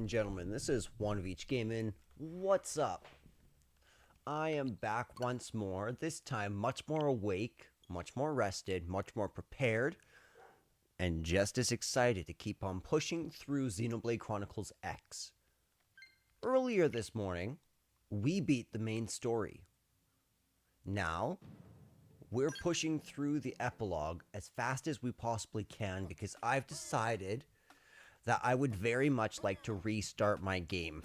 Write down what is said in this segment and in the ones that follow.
and gentlemen, this is One of Each Gaming. What's up? I am back once more, this time much more awake, much more rested, much more prepared, and just as excited to keep on pushing through Xenoblade Chronicles X. Earlier this morning, we beat the main story. Now, we're pushing through the epilogue as fast as we possibly can because I've decided that I would very much like to restart my game.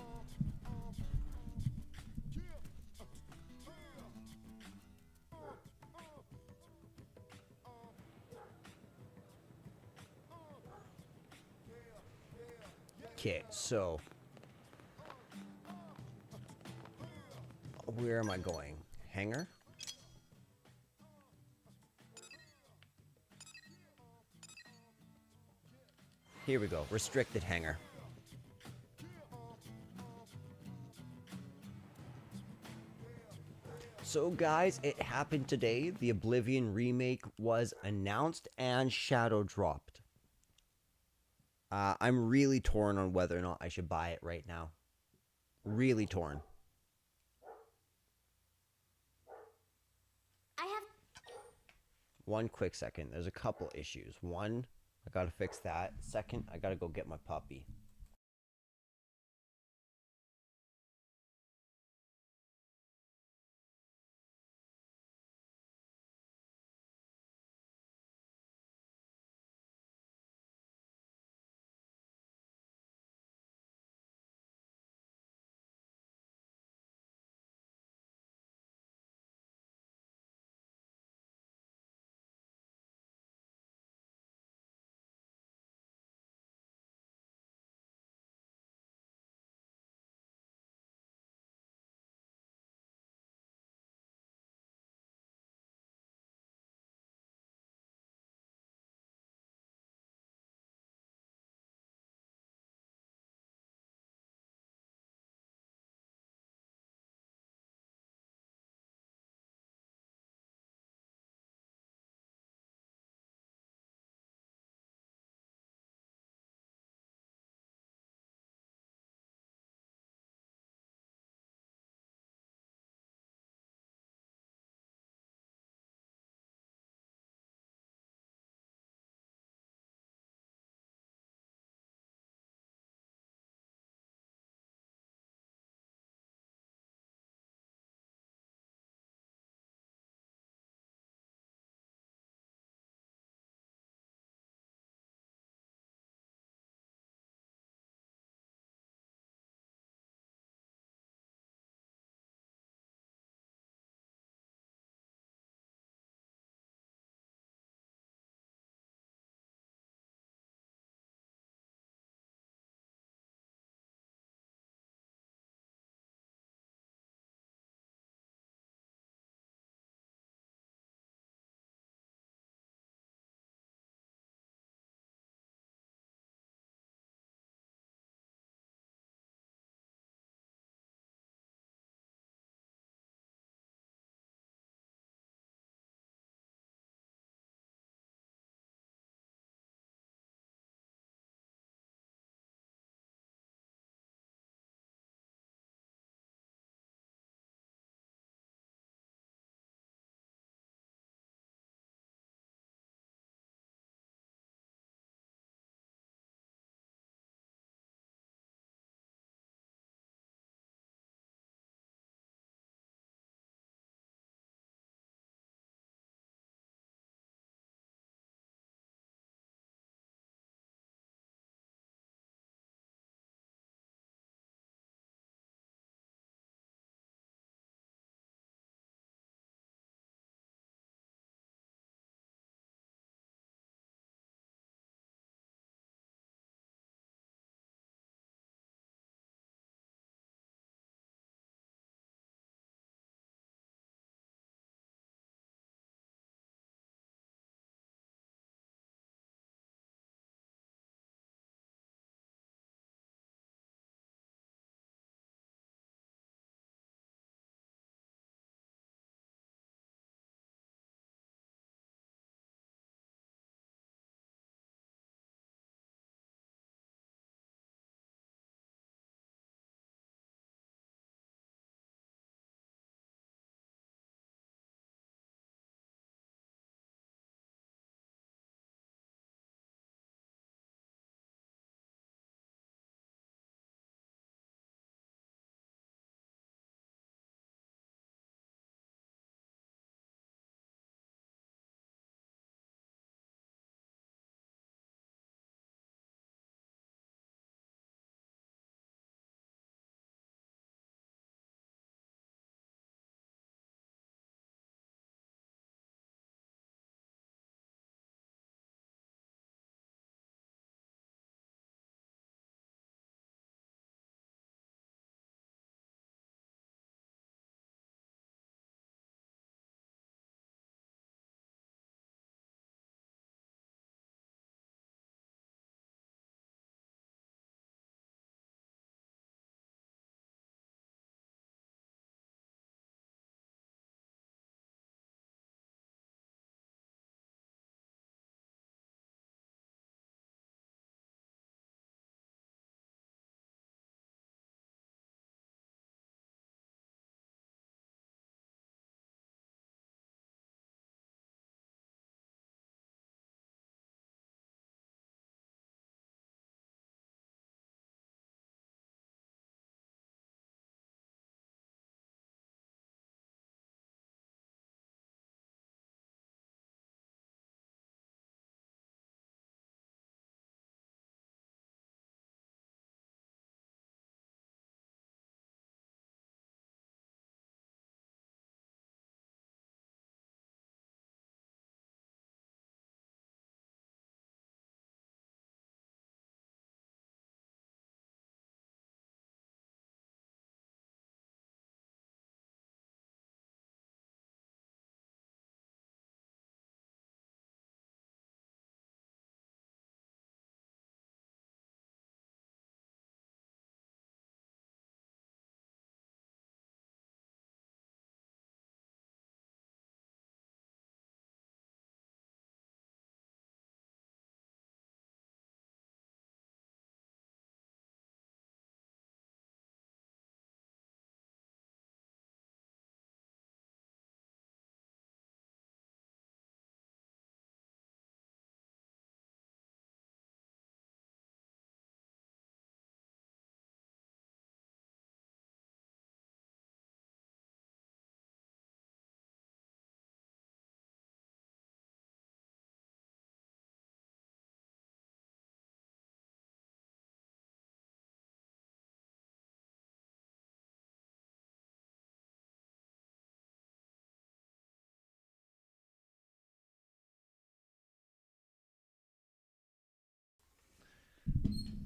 Okay, so where am I going? Hangar? Here we go, restricted hangar. So guys, it happened today. The Oblivion remake was announced and shadow dropped. I'm really torn on whether or not I should buy it right now. Really torn. One quick second. There's a couple issues. One, I gotta fix that. Second, I gotta go get my puppy.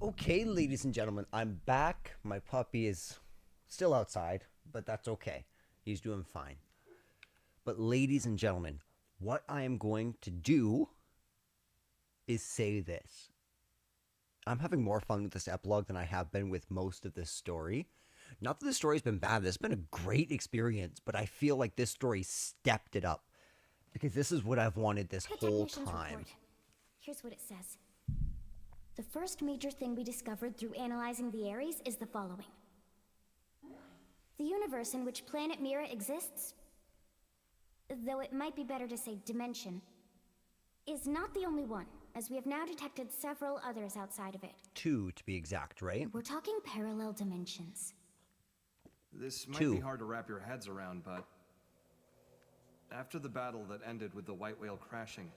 Okay, ladies and gentlemen, I'm back. My puppy is still outside, but that's okay. He's doing fine. But ladies and gentlemen, what I am going to do is say this. I'm having more fun with this epilogue than I have been with most of this story. Not that the story's been bad. This has been a great experience, but I feel like this story stepped it up. Because this is what I've wanted this The whole technician's time. report. Here's what it says. The first major thing we discovered through analyzing the Ares is the following. The universe in which planet Mira exists, though it might be better to say dimension, is not the only one, as we have now detected several others outside of it. 2 to be exact, right? We're talking parallel dimensions. This might Two. be hard to wrap your heads around, but after the battle that ended with the White Whale crashing,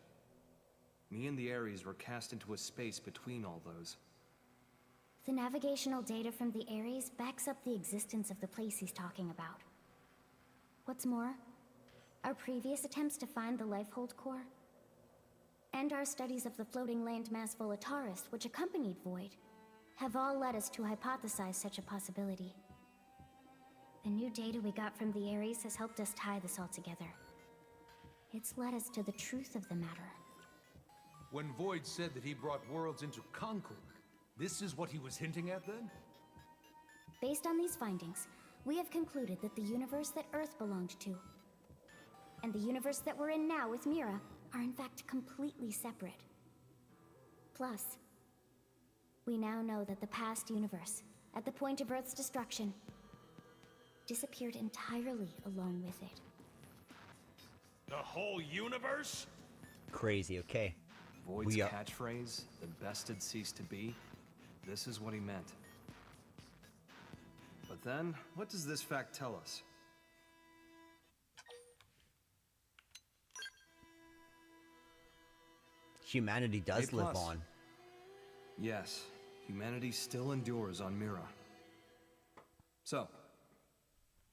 me and the Ares were cast into a space between all those. The navigational data from the Ares backs up the existence of the place he's talking about. What's more, our previous attempts to find the Lifehold core, and our studies of the floating landmass Volataris, which accompanied Void, have all led us to hypothesize such a possibility. The new data we got from the Ares has helped us tie this all together. It's led us to the truth of the matter. When Void said that he brought worlds into Concord, this is what he was hinting at then? Based on these findings, we have concluded that the universe that Earth belonged to, and the universe that we're in now with Mira, are in fact completely separate. Plus, we now know that the past universe, at the point of Earth's destruction, disappeared entirely along with it. The whole universe? Crazy, okay. Void's We are- catchphrase, the best had ceased to be, this is what he meant. But then, what does this fact tell us? Humanity does A+. live on. Yes, humanity still endures on Mira. So,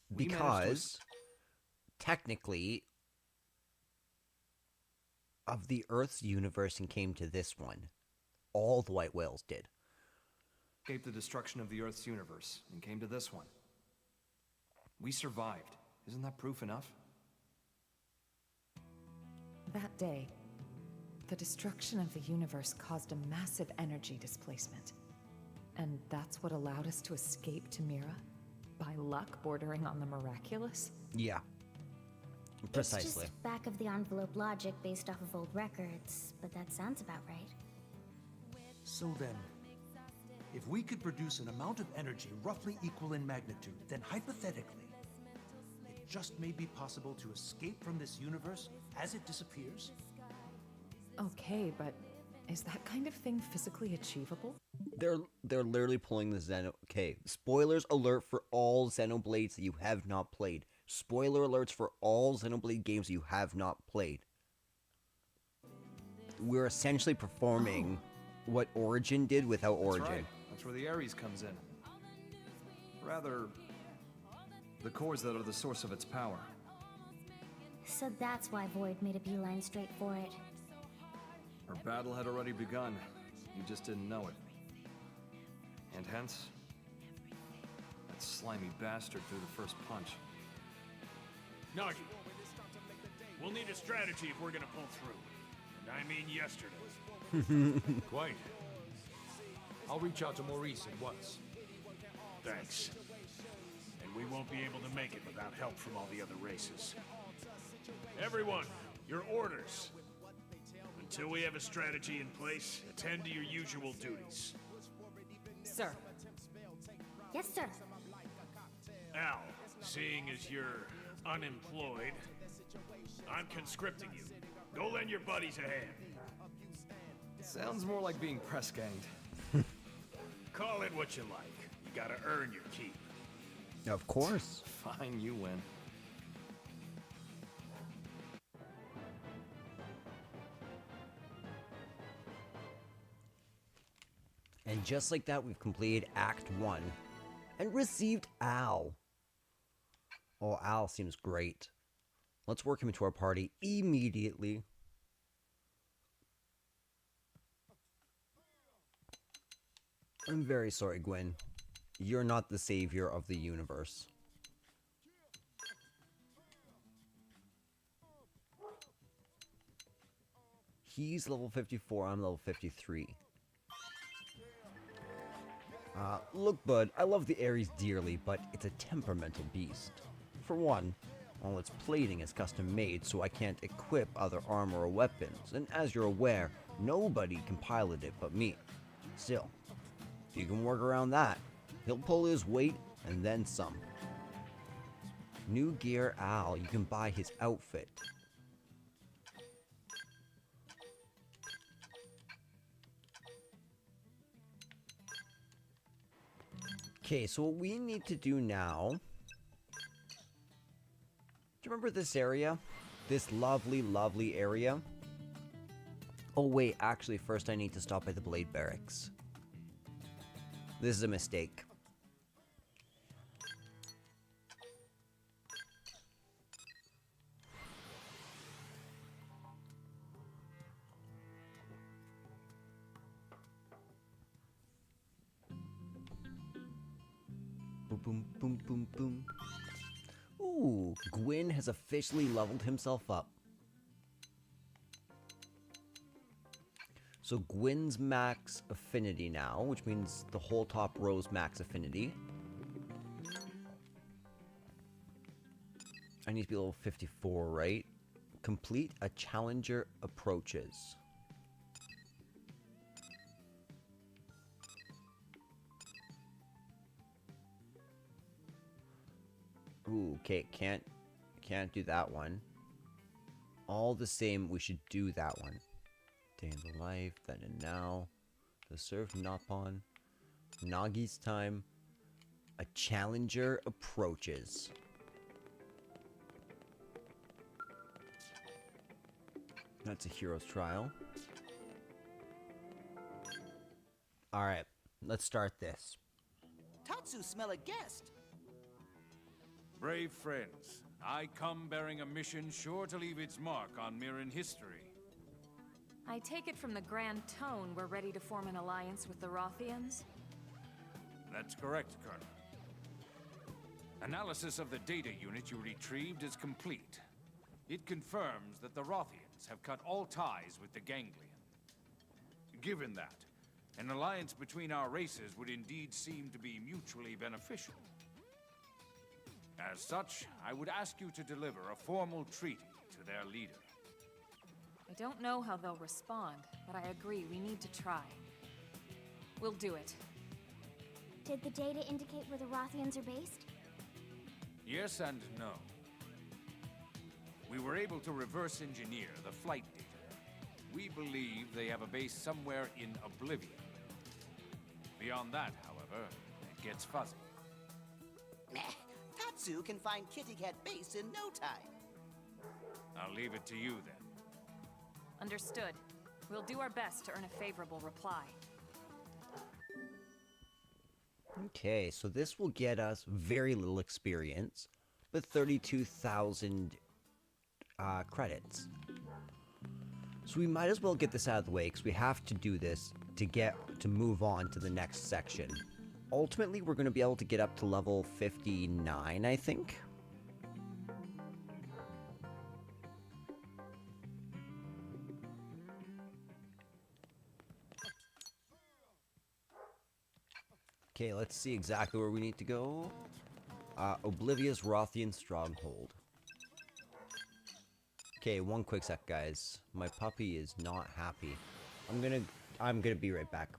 we managed to Because, technically, of the Earth's universe and came to this one, all the white whales did. escape the destruction of the Earth's universe and came to this one. We survived. Isn't that proof enough? That day, the destruction of the universe caused a massive energy displacement. And that's what allowed us to escape to Mira? By luck bordering on the miraculous? Yeah. Precisely. It's just back of the envelope logic based off of old records, but that sounds about right. So then, if we could produce an amount of energy roughly equal in magnitude, then hypothetically, it just may be possible to escape from this universe as it disappears? Okay, but is that kind of thing physically achievable? They're literally pulling the Xeno. Okay, spoilers alert for all Xenoblades that you have not played. Spoiler alerts for all Xenoblade games you have not played. We're essentially performing what Origin did without Origin. That's right. That's where the Ares comes in. Rather, the cores that are the source of its power. So that's why Void made a beeline straight for it. Our battle had already begun. You just didn't know it. And hence, that slimy bastard threw the first punch. Nagi, we'll need a strategy if we're gonna pull through. And I mean yesterday. Quite. I'll reach out to Maurice at once. Thanks. And we won't be able to make it without help from all the other races. Everyone, your orders. Until we have a strategy in place, attend to your usual duties. Sir. Yes, sir. Al, seeing as you're unemployed, I'm conscripting you. Go lend your buddies a hand. Sounds more like being press ganged. Call it what you like. You gotta earn your keep. Of course. Fine, you win. And just like that, we've completed Act 1 and received Al. Oh, Al seems great. Let's work him into our party immediately. I'm very sorry, Gwen. You're not the savior of the universe. He's level 54, I'm level 53. Look, bud, I love the Ares dearly, but it's a temperamental beast. For one, all its plating is custom made, so I can't equip other armor or weapons, and as you're aware, nobody can pilot it but me. Still, if you can work around that, he'll pull his weight and then some. New Gear Al, you can buy his outfit. Okay, so what we need to do now... Do you remember this area? This lovely, lovely area? Oh wait, actually first I need to stop by the Blade Barracks. This is a mistake. Boom, boom, boom, boom, boom. Ooh, Gwyn has officially leveled himself up. So Gwyn's max affinity now, which means the whole top row's max affinity. I need to be level 54, right? Complete a challenger approaches. Ooh, okay, can't do that one. All the same, we should do that one. Day in the life, then and now. The surf Napon. Nagi's time. A challenger approaches. That's a hero's trial. Alright, let's start this. Tatsu smell a guest. Brave friends, I come bearing a mission sure to leave its mark on Mirran history. I take it from the grand tone we're ready to form an alliance with the Rothians? That's correct, Colonel. Analysis of the data unit you retrieved is complete. It confirms that the Rothians have cut all ties with the Ganglion. Given that, an alliance between our races would indeed seem to be mutually beneficial. As such, I would ask you to deliver a formal treaty to their leader. I don't know how they'll respond, but I agree we need to try. We'll do it. Did the data indicate where the Rothians are based? Yes and no. We were able to reverse engineer the flight data. We believe they have a base somewhere in Oblivion. Beyond that, however, it gets fuzzy. Meh. Tatsu can find Kitty Cat Base in no time. I'll leave it to you then. Understood. We'll do our best to earn a favorable reply. Okay, so this will get us very little experience, but 32,000 credits. So we might as well get this out of the way, because we have to do this to move on to the next section. Ultimately, we're going to be able to get up to level 59, I think. Okay, let's see exactly where we need to go. Oblivia's Rothian Stronghold. Okay, one quick sec, guys. My puppy is not happy. I'm gonna be right back.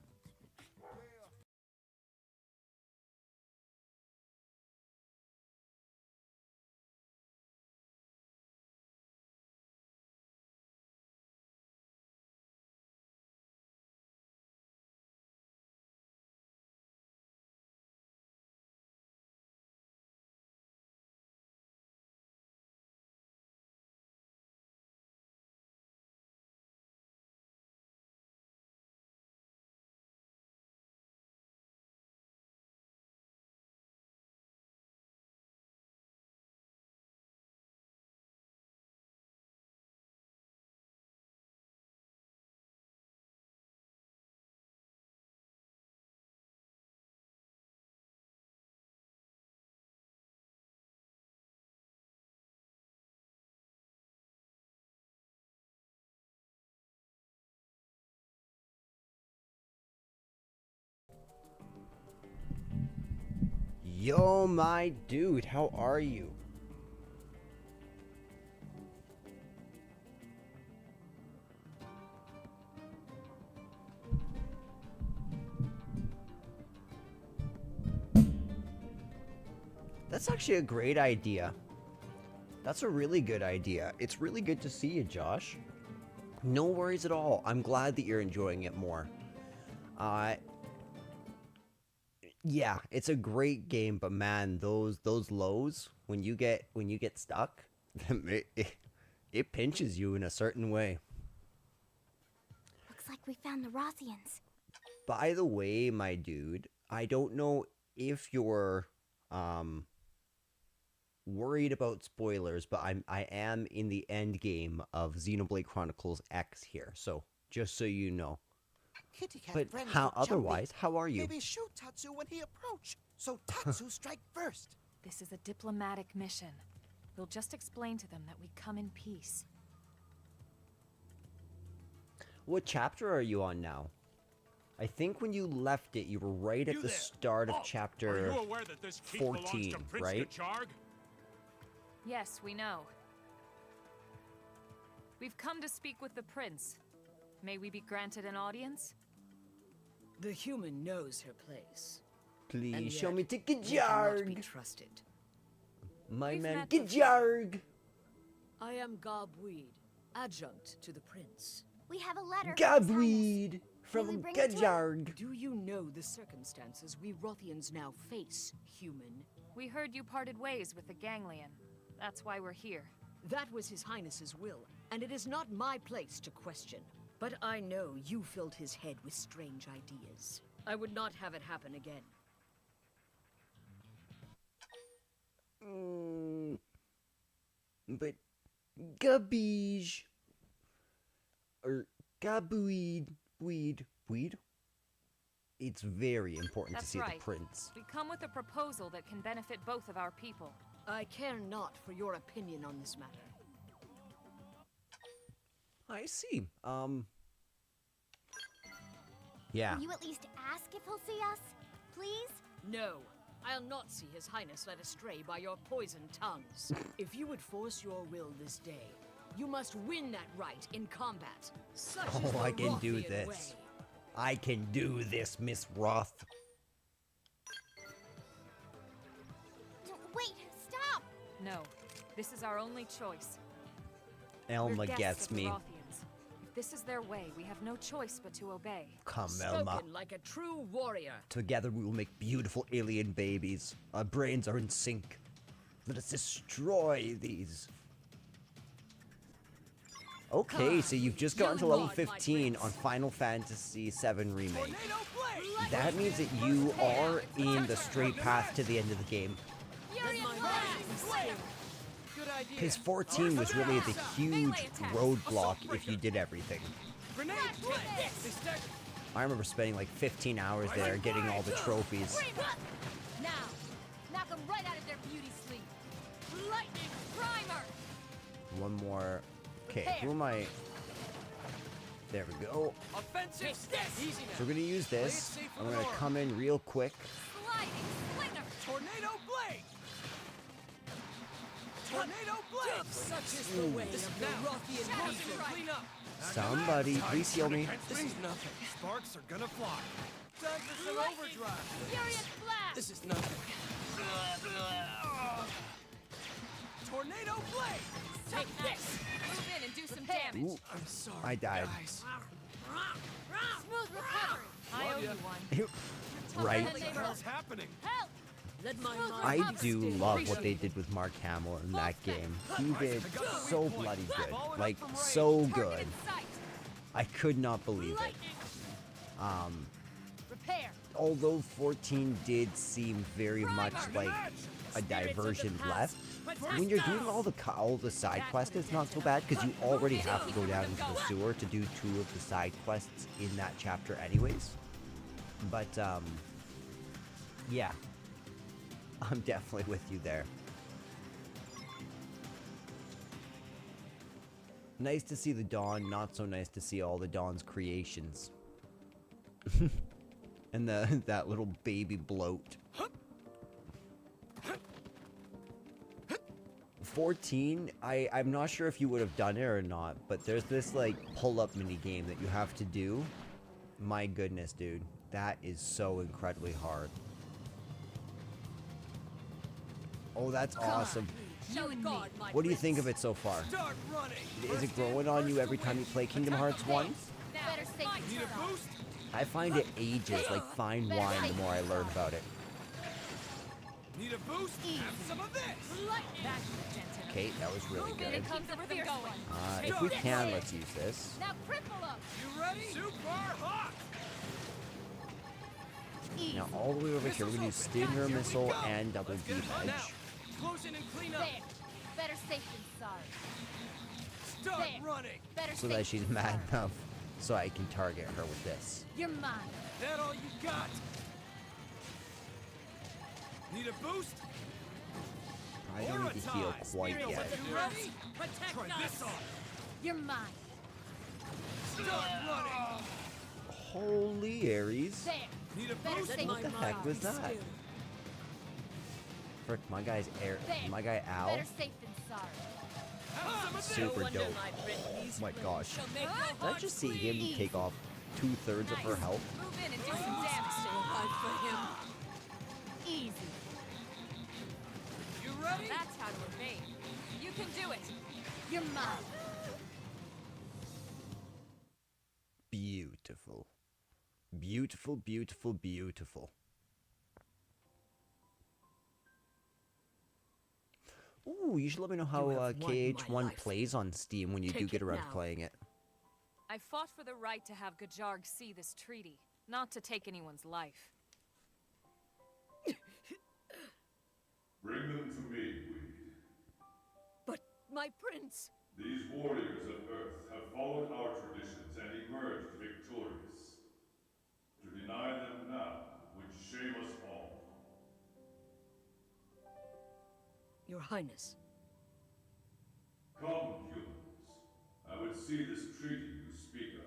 Yo, my dude, how are you? That's actually a great idea. That's a really good idea. It's really good to see you, Josh. No worries at all. I'm glad that you're enjoying it more. Yeah, it's a great game, but man, those lows when you get stuck, it pinches you in a certain way. Looks like we found the Rothians. By the way, my dude, I don't know if you're worried about spoilers, but I am in the end game of Xenoblade Chronicles X here, so just so you know. Kitty Cat But friends how with Jumpy. otherwise? How are you? Maybe shoot Tatsu when he approach. So Tatsu strike first. This is a diplomatic mission. We'll just explain to them that we come in peace. What chapter are you on now? I think when you left it, you were right at the start of chapter Are you aware that this keep 14, belongs to Prince right? Kacharg? Yes, we know. We've come to speak with the prince. May we be granted an audience? The human knows her place. Please And show yet, me to they cannot be Kacharg. trusted. My We've man met before. Kacharg. I am Gobweed, adjunct to the prince. We have a letter. from His Highness. Gobweed Will we from bring it to him? Kacharg. Do you know the circumstances we Rothians now face, human? We heard you parted ways with the Ganglion. That's why we're here. That was His Highness's will, and it is not my place to question. But I know you filled his head with strange ideas. I would not have it happen again. But Gabeej or Gabuid weed. It's very important That's to see right. the prince. We come with a proposal that can benefit both of our people. I care not for your opinion on this matter. I see. Yeah. Will you at least ask if he'll see us? Please? No, I'll not see His Highness led astray by your poisoned tongues. If you would force your will this day, you must win that right in combat. Such is the I can do Rothian this. way. I can do this, Miss Roth. Wait, stop! No, this is our only choice. Elma We're guests gets of the me. Rothians. If this is their way, we have no choice but to obey. Come, Spoken Elma. like a true warrior. Together we will make beautiful alien babies. Our brains are in sync. Let us destroy these. Okay, so you've just gotten to level 15 on Final Fantasy VII Remake. That means that you are in the straight path to the end of the game. Because 14 was really the huge roadblock if you did everything. I remember spending like 15 hours there getting all the trophies. Now, knock them right out of their beauty sleep. Lightning primer. One more. Okay, who am I? There we go. Offensive stick. So we're gonna use this. I'm gonna come in real quick. Sliding slinger. Tornado blade. Tornado blade. Such is the way of the Rothian people. Clean up. Somebody, please heal me. This is nothing. Sparks are gonna fly. Time for some overdrive. Furious blast. This is nothing. Tornado blade. Take this. Move in and do some damage. Ooh, I'm sorry. I died. Guys. Smooth recovery. I owe you one. Right. What the hell's happening? Help. Let my I mind do stay love what they did with Mark Hamill in that game. He did so bloody good. Like, so good. Target in sight. I could not believe it. Repair. Although 14 did seem very much like a diversion left, when you're doing all the side quests, it's not so bad because you already have to go down into the sewer to do 2 of the side quests in that chapter anyways. But yeah, I'm definitely with you there. Nice to see the Dawn, not so nice to see all the Dawn's creations. And that little baby bloat. 14, I'm not sure if you would have done it or not, but there's this like pull-up mini game that you have to do. My goodness, dude, that is so incredibly hard. Oh, that's awesome. What do you think of it so far? Is it growing on you every time you play Kingdom Hearts 1? Better safe than sorry. I find it ages like fine wine the more I learn about it. Need a boost? Have some of this! Okay, that was really Here good. comes the fierce one. If we can, let's use this. Now cripple him. You ready? Super hot! Now all the way over here, we're gonna use Stinger Missile and Double Deep Edge. Close in and clean up. There. Better safe than sorry. Start There. running. Better So safe that she's than mad sorry. enough so I can target her with this. You're mine. That all you got? Need a boost? I don't need to heal quite yet. You ready? Try this on. You're mine. Start running. Holy Ares. There. Need a Better boost? safe What the than heck sorry. was that? Frick, my guy's There. my guy Al. Better safe than sorry. Have some of this. Super dope. Oh my gosh. Did I just see him take off 2/3 of her health? Move in and do some damage. Stay alive for him. Easy. You ready? That's how to evade. You can do it. You're mine. Beautiful. Beautiful, beautiful, beautiful. Ooh, you should let me know how You have won my KH1 life. plays on Steam when you do Take get it around to now. playing it. I fought for the right to have Gajarg see this treaty, not to take anyone's life. Bring them to me, Weed. But my prince. These warriors of Earth have followed our traditions and emerged victorious. To deny them now would shame us all. Your Highness. Come, humans. I would see this treaty you speak of.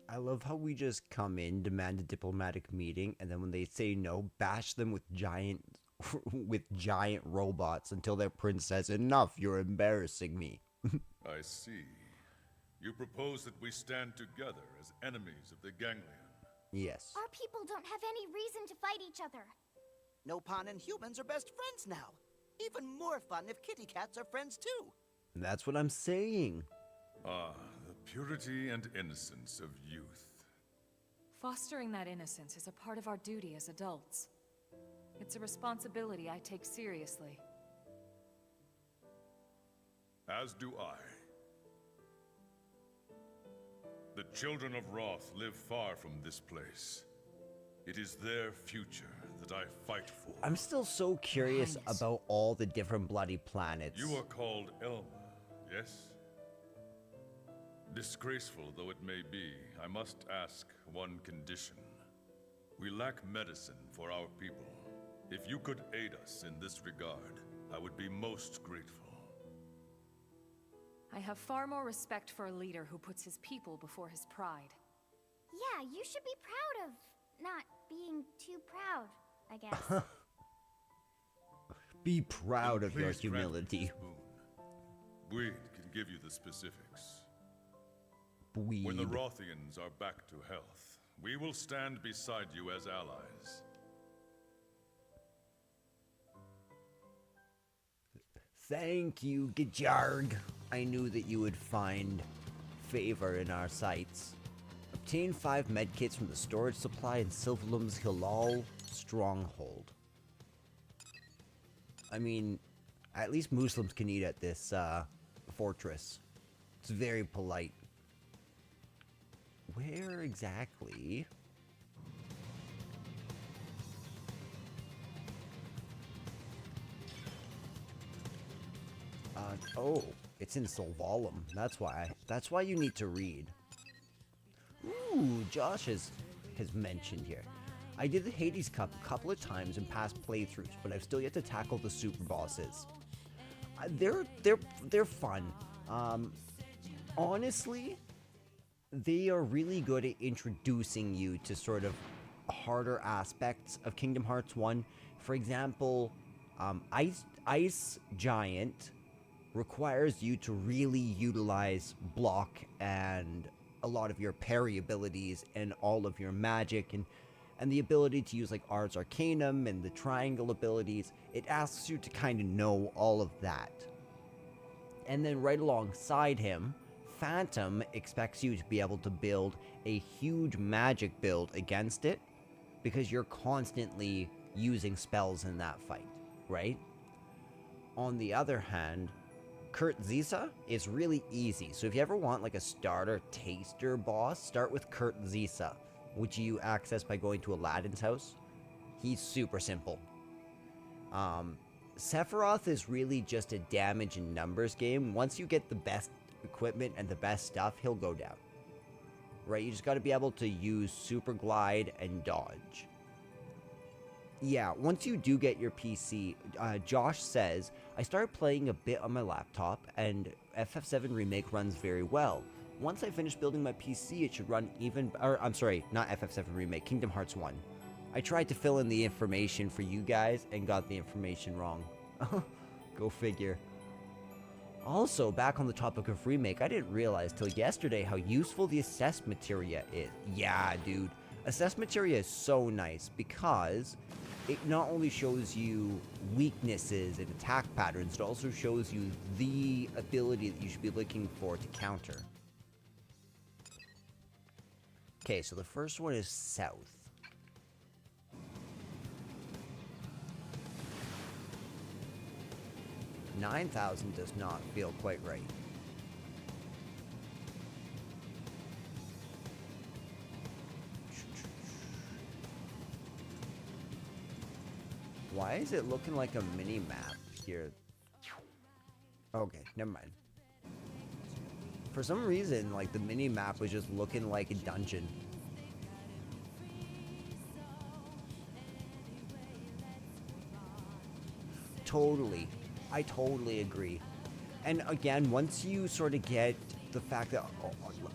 I love how we just come in, demand a diplomatic meeting, and then when they say no, bash them with giant robots until their prince says, "Enough, you're embarrassing me." I see. You propose that we stand together as enemies of the Ganglion. Yes. Our people don't have any reason to fight each other. Nopon and humans are best friends now. Even more fun if kitty cats are friends too. That's what I'm saying. Ah, the purity and innocence of youth. Fostering that innocence is a part of our duty as adults. It's a responsibility I take seriously. As do I. The children of Roth live far from this place. It is their future that I fight for. I'm still so curious Highness. about all the different bloody planets. You are called Elma, yes? Disgraceful though it may be, I must ask one condition. We lack medicine for our people. If you could aid us in this regard, I would be most grateful. I have far more respect for a leader who puts his people before his pride. Yeah, you should be proud of not being too proud, I guess. Be proud of your Please grant me humility. this boon. Weed can give you the specifics. Weed. When the Rothians are back to health, we will stand beside you as allies. Thank you, Gajarg. I knew that you would find favor in our sights. Obtain 5 medkits from the storage supply in Sylvalum's Hilal stronghold. I mean, at least Muslims can eat at this fortress. It's very polite. Where exactly? Oh, it's in Sylvalum. That's why you need to read. Ooh, Josh has mentioned here. I did the Hades Cup a couple of times in past playthroughs, but I've still yet to tackle the super bosses. They're fun. Honestly, they are really good at introducing you to sort of harder aspects of Kingdom Hearts 1. For example, Ice Giant requires you to really utilize block and a lot of your parry abilities and all of your magic and the ability to use like Ars Arcanum and the triangle abilities. It asks you to kind of know all of that. And then right alongside him, Phantom expects you to be able to build a huge magic build against it because you're constantly using spells in that fight, right? On the other hand, Kurt Zisa is really easy. So if you ever want like a starter taster boss, start with Kurt Zisa, which you access by going to Aladdin's house. He's super simple. Sephiroth is really just a damage and numbers game. Once you get the best equipment and the best stuff, he'll go down. Right? You just got to be able to use Super Glide and dodge. Yeah, once you do get your PC, Josh says, I started playing a bit on my laptop, and FF7 Remake runs very well. Once I finish building my PC, it should run even... Or, I'm sorry, not FF7 Remake, Kingdom Hearts 1. I tried to fill in the information for you guys and got the information wrong. Go figure. Also, back on the topic of Remake, I didn't realize till yesterday how useful the assess materia is. Yeah, dude. Assess materia is so nice because it not only shows you weaknesses and attack patterns, it also shows you the ability that you should be looking for to counter. Okay, so the first one is south. $9,000 does not feel quite right. Why is it looking like a mini map here? Okay, never mind. For some reason, like the mini map was just looking like a dungeon. Totally. I totally agree. And again, once you sort of get the fact that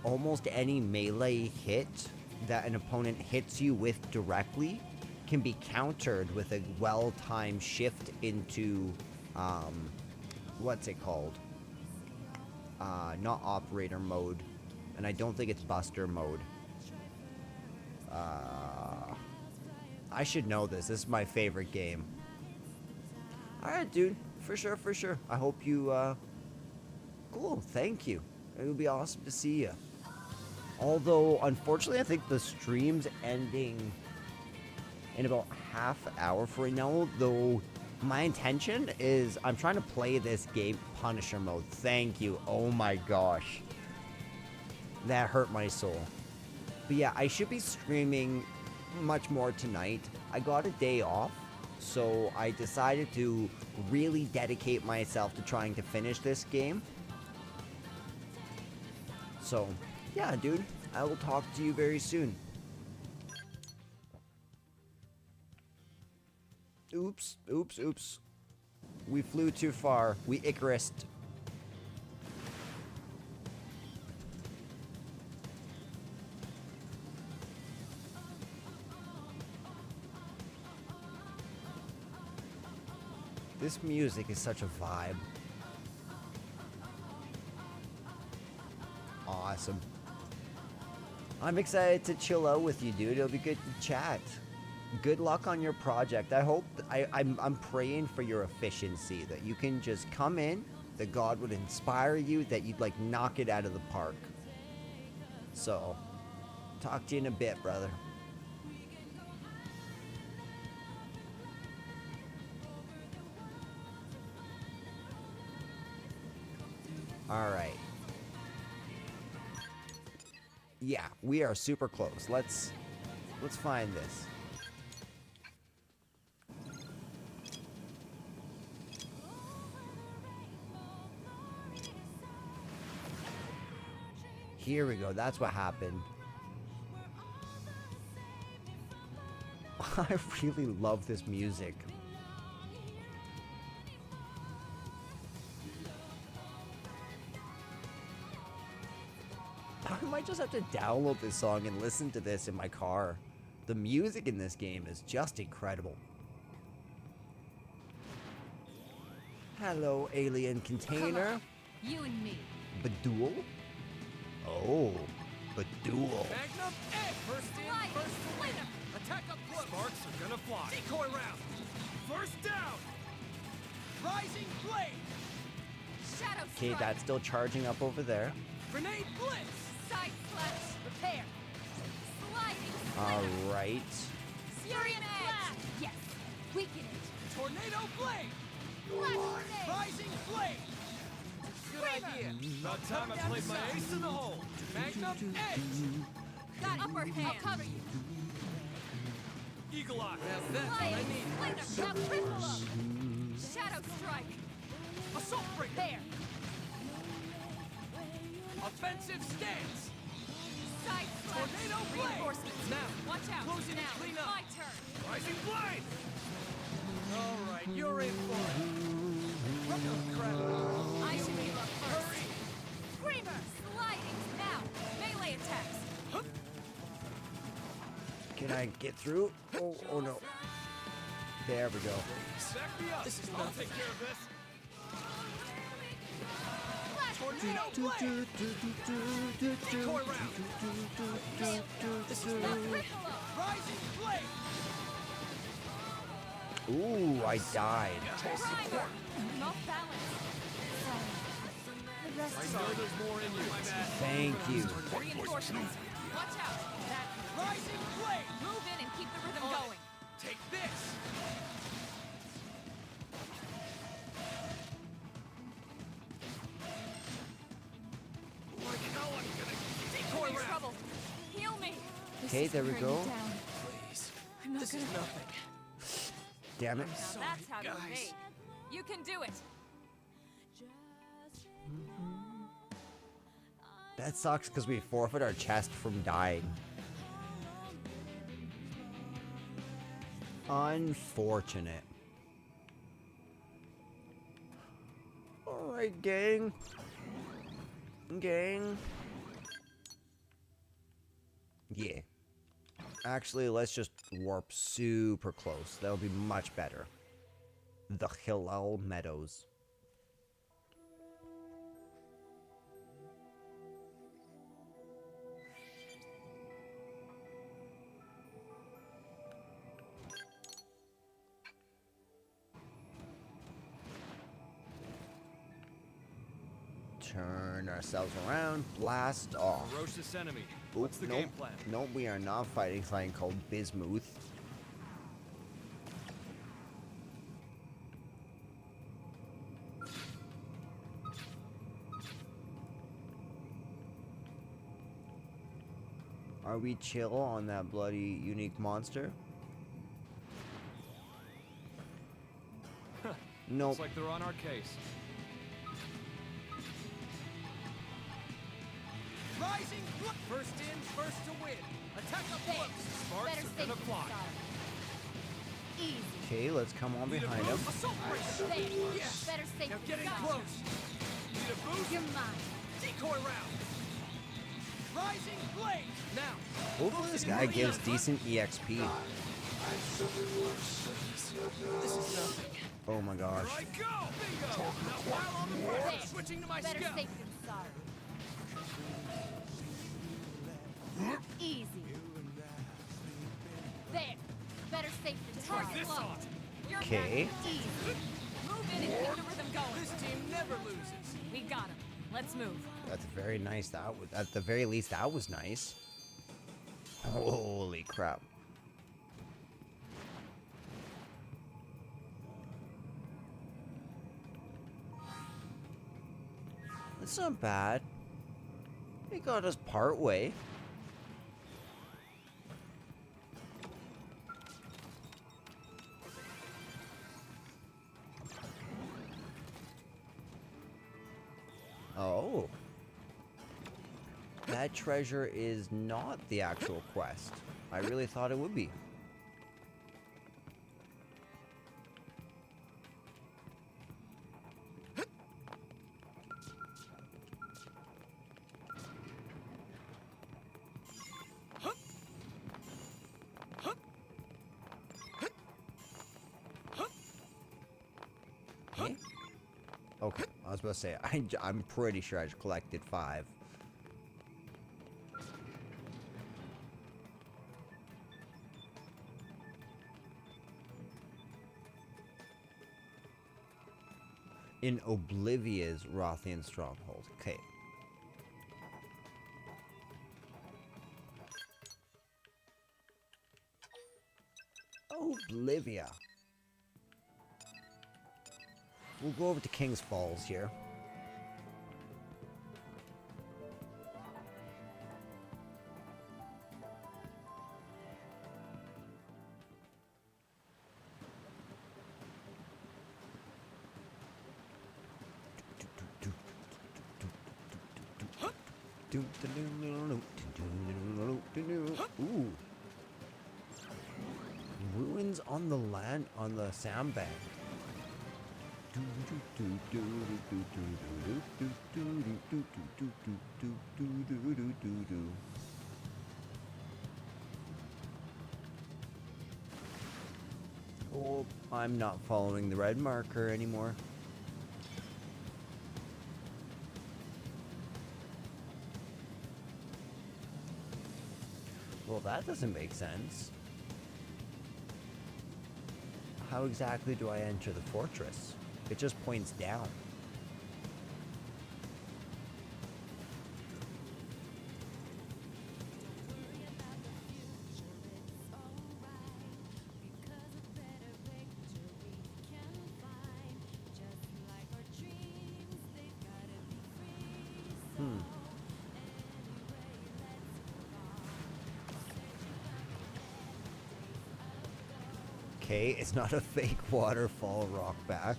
almost any melee hit that an opponent hits you with directly can be countered with a well-timed shift into, what's it called? Not operator mode. And I don't think it's buster mode. I should know this. This is my favorite game. Alright, dude. For sure, for sure. I hope you, cool, thank you. It would be awesome to see you. Although, unfortunately, I think the stream's ending in about half an hour for right now, though my intention is I'm trying to play this game Punisher mode. Thank you. Oh my gosh. That hurt my soul. But yeah, I should be streaming much more tonight. I got a day off. So I decided to really dedicate myself to trying to finish this game. So, yeah, dude, I will talk to you very soon. Oops, oops, oops. We flew too far. We Icarused. This music is such a vibe. Awesome. I'm excited to chill out with you, dude. It'll be good to chat. Good luck on your project. I hope... I'm praying for your efficiency. That you can just come in, that God would inspire you, that you'd, like, knock it out of the park. So, talk to you in a bit, brother. Alright. Yeah, we are super close. Let's find this. Here we go. That's what happened. I really love this music. I might just have to download this song and listen to this in my car. The music in this game is just incredible. Hello, alien container. You and me. Badool? Oh, Badool. Magnum egg! First in, Slide. first to win! Later. Attack up close! Sparks are gonna fly! Decoy round! First down! Rising blade! Shadow Okay, strike. that's still charging up over there. Grenade blitz! Side slash. Repair. Sliding. All right. Fury and blast. Yes. Weaken it. Tornado blade! Flash grenade. Rising blade! Good idea. About time I played my ace in the hole. Magnum edge! Got upper hand. I'll cover you. Eagle eye. Now that's what I Slide. need. Later. Now cripple him. Shadow strike. Assault breaker! There. Offensive stance! Side slash. Tornado blade. Reinforcements. Now. Watch out. Closing now. and clean It's up. my turn. Rising blade! All right, you're in for it. What the crap? I should be up first. Hurry! Screamer. Sliding. Now. Melee attacks. Can I get through? Oh no. There we go. Back me up. I'll take care of this. Flash Tornado blade! Decoy round! This is Now nothing. cripple him. Rising blade! Ooh, I died. Primer. I'm off balance. The rest I is know there's more in you. My bad. Thank you. reinforcements. Watch out. That Rising blade! move in and keep the rhythm On it. going. Take this! Like how I'm gonna I'm decoy in round! trouble. Heal me. Okay, there we go. Please. I'm not This is nothing. Damn it. Now that's how you're guys. made. You can do it. That sucks because we forfeit our chest from dying. Unfortunate. Alright, gang. Gang. Yeah. Actually, let's just warp super close. That'll be much better. The Hillel Meadows. Turn ourselves around, blast off. Ferocious enemy. Oop, What's the nope. game plan? Nope, we are not fighting something called Bismuth. Are we chill on that bloody unique monster? Nope. Looks like they're on our case. Rising blood! First in, first to win. Attack up There. close. Sparks Better are safe gonna than fly. sorry. Easy. Okay, let's come on Need a behind him. boost? Assault breaker! There. Yes! Better safe Now than get in sorry. close. Need a boost? You're mine. Decoy round. Rising blade. Now. Hopefully this guy gives decent EXP. This is nothing. Oh my gosh. Here I go. Bingo. Now while on the board, There. switching to my Better scout. safe than sorry. Easy. There. Better safe than sorry. Try this on. You're Okay. back. Easy. Move in and keep the rhythm going. This team never loses. We got him. Let's move. That's very nice. That was, at the very least, that was nice. Holy crap. That's not bad. He got us part way. Oh. That treasure is not the actual quest. I really thought it would be. Okay, I was about to say, I'm pretty sure I just collected 5. In Oblivia's Rothian stronghold. Okay. Oblivia. We'll go over to King's Falls here. Ooh. Ruins on the land, on the sandbank. Oh, I'm not following the red marker anymore. Well, that doesn't make sense. How exactly do I enter the fortress? It just points down. Okay, it's not a fake waterfall rock back.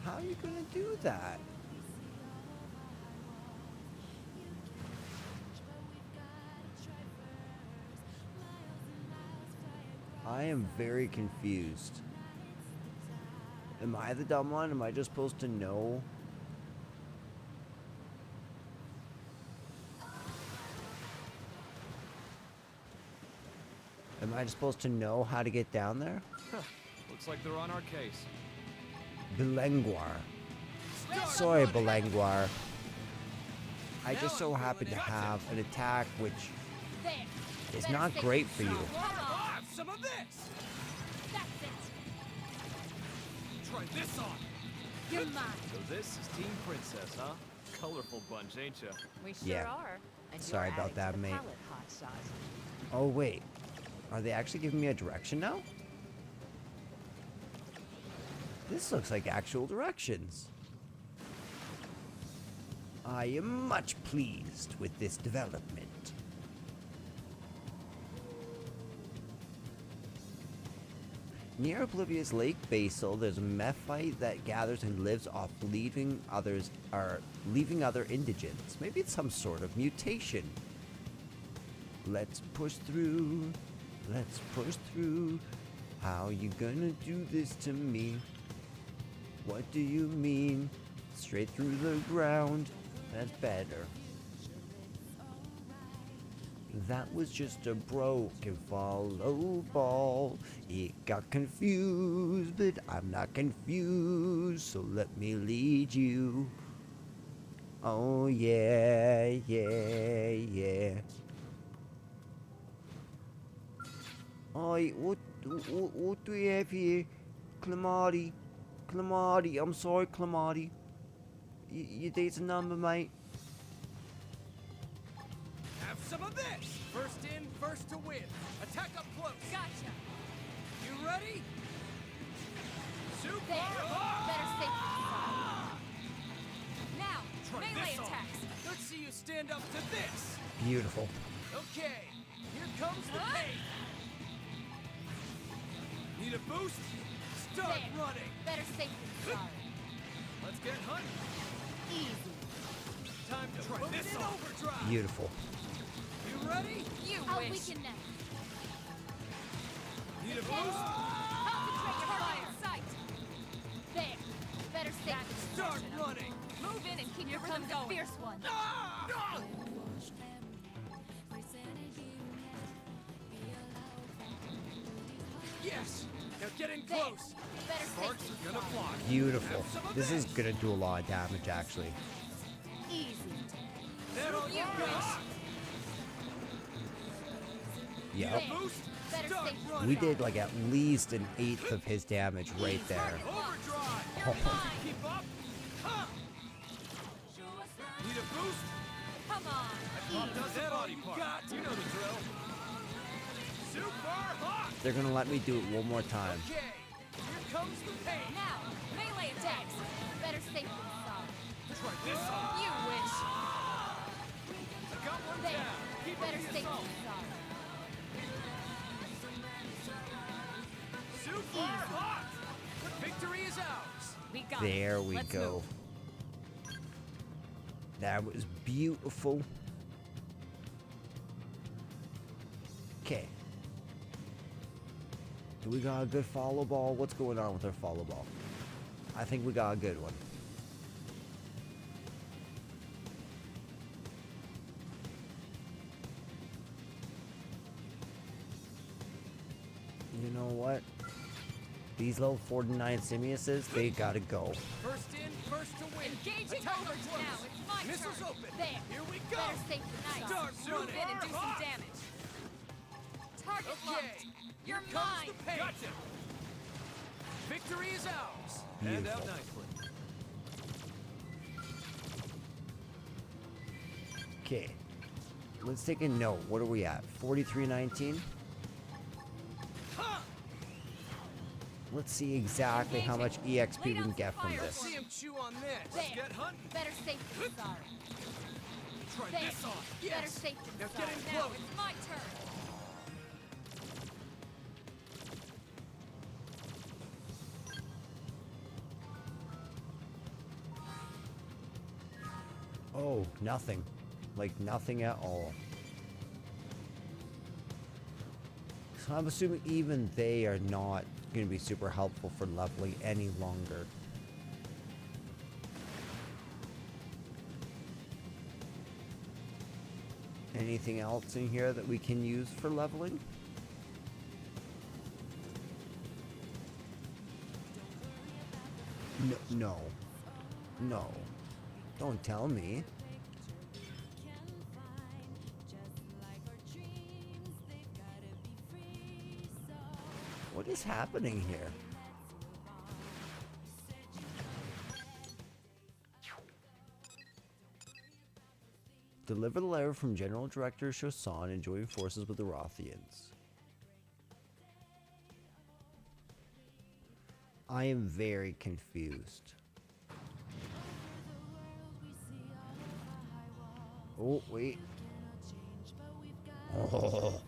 How are you gonna do that? I am very confused. Am I the dumb one? Am I just supposed to know? Am I just supposed to know how to get down there? Looks like they're on our case. Belenguar. Sorry, Belenguar. I just so happen to have an attack which is not great for you. Have some of this! That's it. Try this on! You're mine. So this is Team Princess, huh? Colorful bunch, ain't ya? We sure Yeah. are. And Sorry you're about adding that, to the mate. palate, hot sauce. Oh, wait. Are they actually giving me a direction now? This looks like actual directions. I am much pleased with this development. Near Oblivia's Lake Basal, there's a mephite that gathers and lives off leaving other indigents. Maybe it's some sort of mutation. Let's push through. Let's push through. How you gonna do this to me? What do you mean? Straight through the ground. That's better. That was just a broken follow ball. It got confused, but I'm not confused. So let me lead you. Oh yeah, yeah, yeah. Oi, what do we have here? Clamati. Clamati, I'm sorry, Clamati. Your date's a number, mate. Have some of this! First in, first to win. Attack up close. Gotcha. You ready? Super! There. Better safe than sorry. Now, Try melee this on. attacks. Let's see you stand up to this. Beautiful. Okay, here comes the pain. Need a boost? Start There. running. Better safe than sorry. Let's get hunting. Easy. Time to put this in overdrive. Beautiful. You ready? You I'll wish. weaken them. Need a boost? Concentrate your fire. Sight. There. Better safe than Start sorry. running. Move in and keep your rhythm going. Fierce one. Ah! Yes! Now get in There. close! Better Sparks safety are gonna side. fly. Beautiful. This is gonna do a lot of damage, actually. Easy. That'll You wish. Yep. There. Better Start safety running. We did like at least an eighth of his damage right there. Overdrive! You're mine. Keep up! Huh. Need a boost? Come on. Pop does that body part. You know the drill. Super hot! They're gonna let me do it one more time. Okay, here comes the pain. Now, melee attacks. Better safety side. Try this on. You wish. I got one There. down. Keep Better up the safety assault. side. Super hot! Victory is ours. We got There it. we Let's go. move. That was beautiful. Okay. Do we got a good follow ball? What's going on with our follow ball? I think we got a good one. You know what? These level 49 Simiuses, they gotta go. First in, first to win. Engaging Attack over up close. now. It's my Missiles turn. open. There. Here we go. Better safety side. Start Move in and do super some hot. damage. Target Okay, locked. You're here comes mine. the pain. Gotcha. Victory is ours. Hand out Beautiful. nicely. Okay. Let's take a note. What are we at? 4319? Huh. Let's see exactly how much EXP we can get from Let's this. see him chew on this. Let's There. get hunting. Better safety side. Try There. this on. Better Yes. safety Now side. get in Now close. it's my turn. Oh, nothing. Like nothing at all. So I'm assuming even they are not going to be super helpful for leveling any longer. Anything else in here that we can use for leveling? No, no. No. Don't tell me. What is happening here? Deliver the letter from General Director Shosan and join forces with the Rothians. I am very confused. Oh, wait. Oh.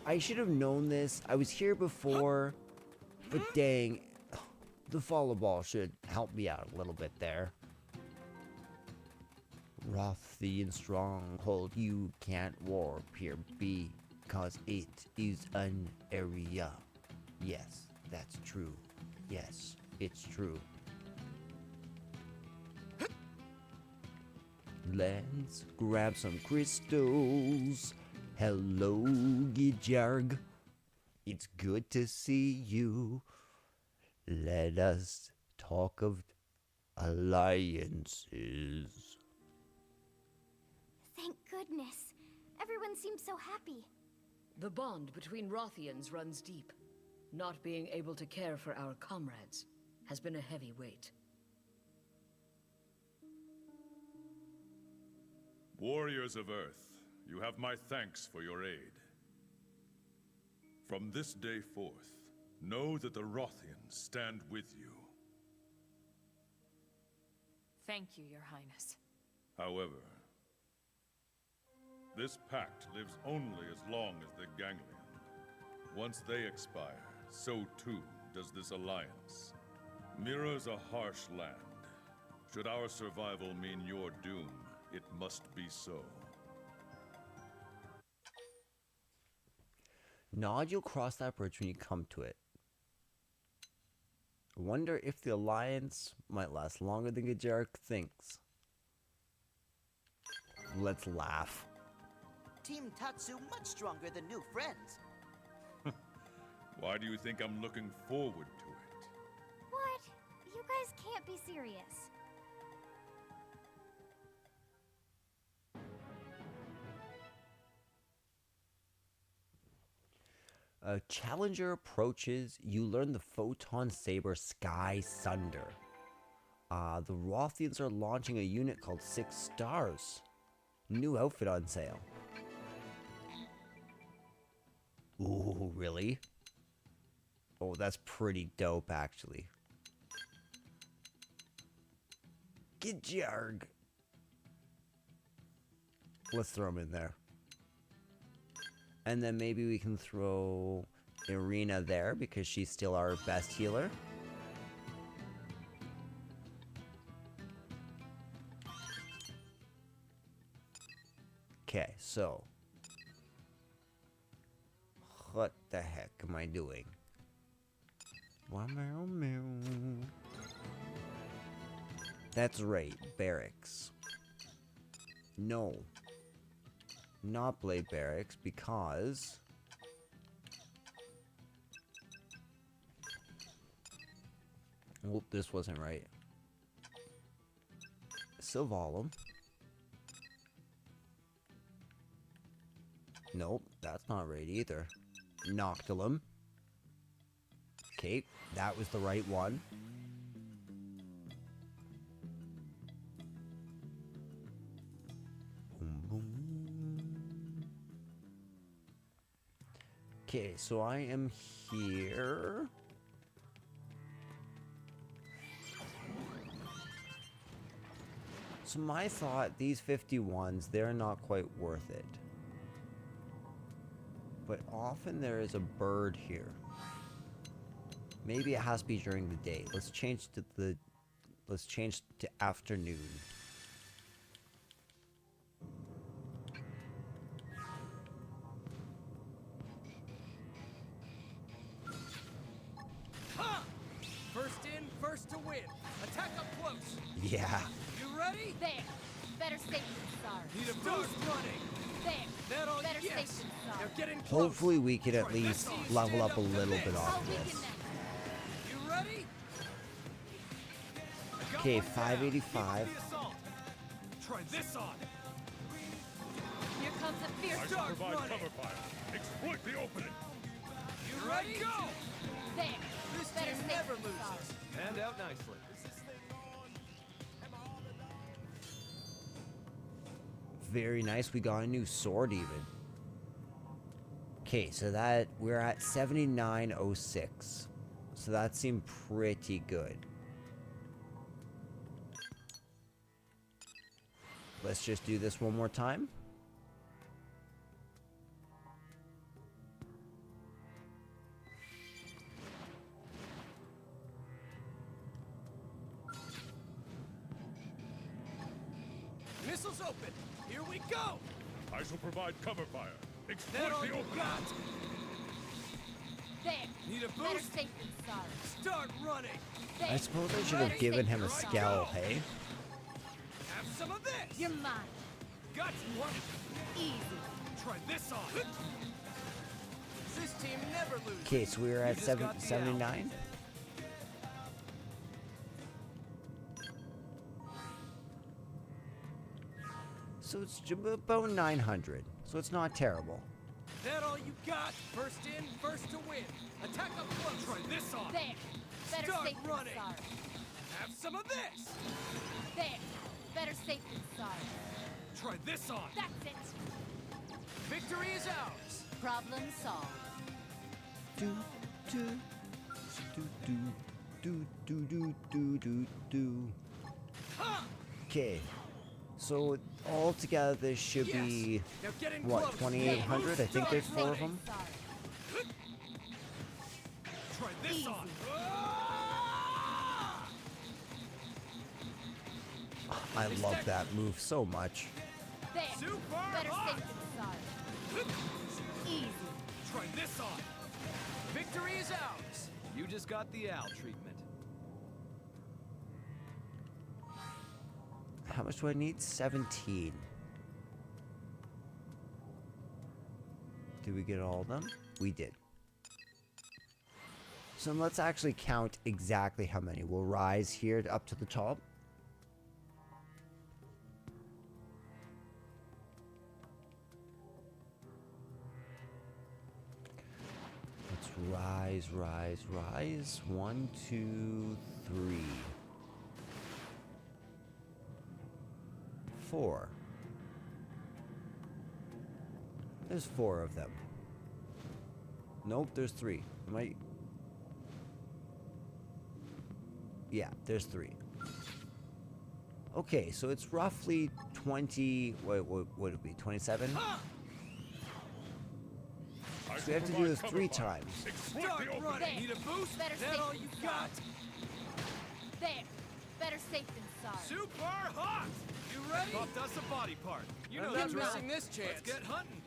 I should have known this. I was here before, but dang, the follow ball should help me out a little bit there. Rothian stronghold, you can't warp here because it is an area. Yes, that's true. Yes, it's true. Let's grab some crystals. Hello, Gijarg. It's good to see you. Let us talk of alliances. Thank goodness. Everyone seems so happy. The bond between Rothians runs deep. Not being able to care for our comrades has been a heavy weight. Warriors of Earth, you have my thanks for your aid. From this day forth, know that the Rothians stand with you. Thank you, Your Highness. However, this pact lives only as long as the Ganglion. Once they expire, so too does this alliance. Mira's a harsh land. Should our survival mean your doom, it must be so. Nod, you'll cross that bridge when you come to it. I wonder if the alliance might last longer than Gijarg thinks. Let's laugh. Team Tatsu much stronger than new friends. Why do you think I'm looking forward to it? What? You guys can't be serious. A challenger approaches, you learn the Photon Saber Sky Sunder. The Rothians are launching a unit called 6 Stars. New outfit on sale. Ooh, really? Oh, that's pretty dope, actually. Gidjarg. Let's throw him in there. And then maybe we can throw Irina there because she's still our best healer. Okay, so what the heck am I doing? That's right, barracks. No. Not Blade Barracks, because oh, this wasn't right. Sylvalum. Nope, that's not right either. Noctilum. Okay, that was the right one. Okay, so I am here. So my thought, these 51s, they're not quite worth it. But often there is a bird here. Maybe it has to be during the day. Let's change to afternoon. First in, first to win. Attack up close. Yeah. You ready? There. Better safe than sorry. Need a boost running. There. That all Better yes. safe than sorry. They're getting close. Hopefully we can at least level up a little bit I'll off weaken this. them. You ready? I got Okay, one down. 585. Keep up the assault. Try this on. Here comes a I fierce shall Start provide running. cover fire. Exploit the opening. You ready? Go. there. This Better team safe never than loses. sorry. Hand out nicely. Very nice. We got a new sword even. Okay, so that we're at 7906. So that seemed pretty good. Let's just do this one more time. Missiles open. Here we go. I shall provide cover fire. That Exploit all the you opening. got. There. Need a Better boost. safe than sorry. Start running. There. I suppose I should Better have given safe him a than sorry. scalp, hey? Have some of this. You're mine. Got one. Easy. Try this on. This team never loses. Okay, so we were You at just got the 79. So it's about 900. So it's not terrible. That all you got? First in, first to win. Attack up close. Try this on. There. Better Start safe running. than sorry. Have some of this. There. Better safe than sorry. Try this on. That's it. Victory is ours. Problem solved. Do do do do do do do do do. Ha! Okay, so altogether this should Yes. be Now get in what, close. 2,800? I think there's 4 of them. Sorry. Try this Easy. on. I love that move so much. There. Super Better hot. safe than sorry. Easy. Try this on. Victory is ours. You just got the owl treatment. How much do I need? 17. Did we get all of them? We did. So let's actually count exactly how many. We'll rise here up to the top. Let's rise, rise, rise. 1, 2, 3. 4. There's 4 of them. Nope, there's 3. Yeah, there's 3. Okay, so it's roughly 20... What would it be? 27? So we have to do this 3 times. Start running! Need a boost? Better safe all you got? There! Better safe than sorry. Super hot! You ready? Buffed us a body part. You know that's that's missing this chance. Let's get hunting.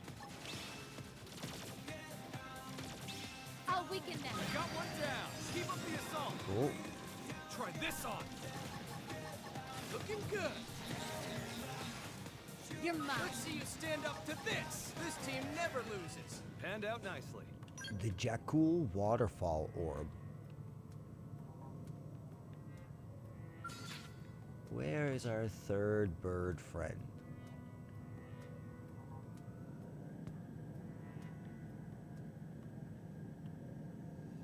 I'll weaken them. Got one down. Keep up the assault. Oh. Try this on. Looking good. You're mine. Let's see you stand up to this. This team never loses. Panned out nicely. The Jakul Waterfall Orb. Where is our third bird friend?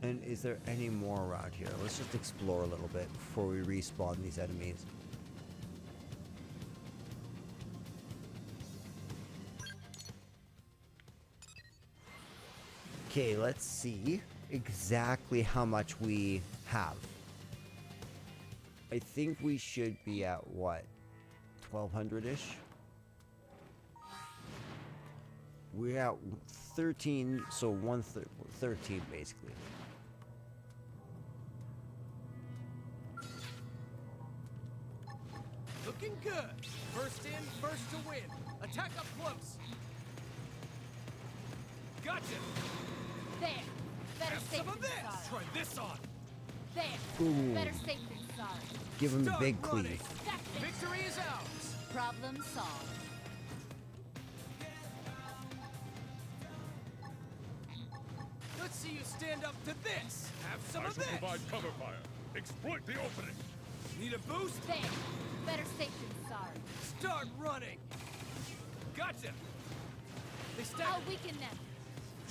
And is there any more around here? Let's just explore a little bit before we respawn these enemies. Okay, let's see exactly how much we have. I think we should be at what? 1200-ish? We're at 13, so 13 basically. Looking good. First in, first to win. Attack up close. Gotcha. There! Better Have safe some of than this. sorry. Try this on. There! Ooh. Better safe than sorry. Give him the Start big running. cleave. That's it. Victory is ours. Problem solved. Let's see you stand up to this. Have some I of shall this. provide cover fire. Exploit the opening. Need a boost? There! Better safe than sorry. Start running. Gotcha. They stack. I'll weaken them.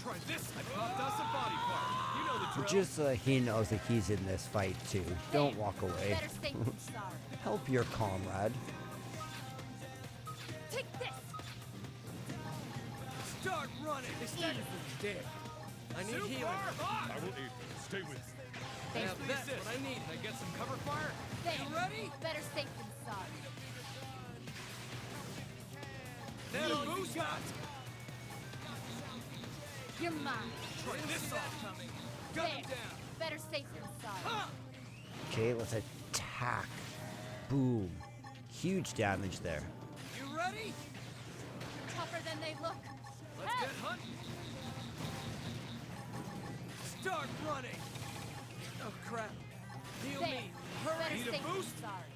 Try this. I popped us a body part. You know the drill. Just so that he knows that he's in this fight too. Don't walk away. Better safe than sorry. Help your comrade. Take this! Start running. They stack. Damn. I need healing. I will aid you. Stay with me. Now that's what I need. I get some cover fire. There! You ready? Better safe than sorry. Now boost. You're mine. Try this on. Gun him There! down. Better safe than sorry. Okay, let's attack. Boom. Huge damage there. You ready? Tougher than they look. Let's get hunting. Start running. Oh crap. Heal There! me. Better Hurry. Need safe a than boost? sorry.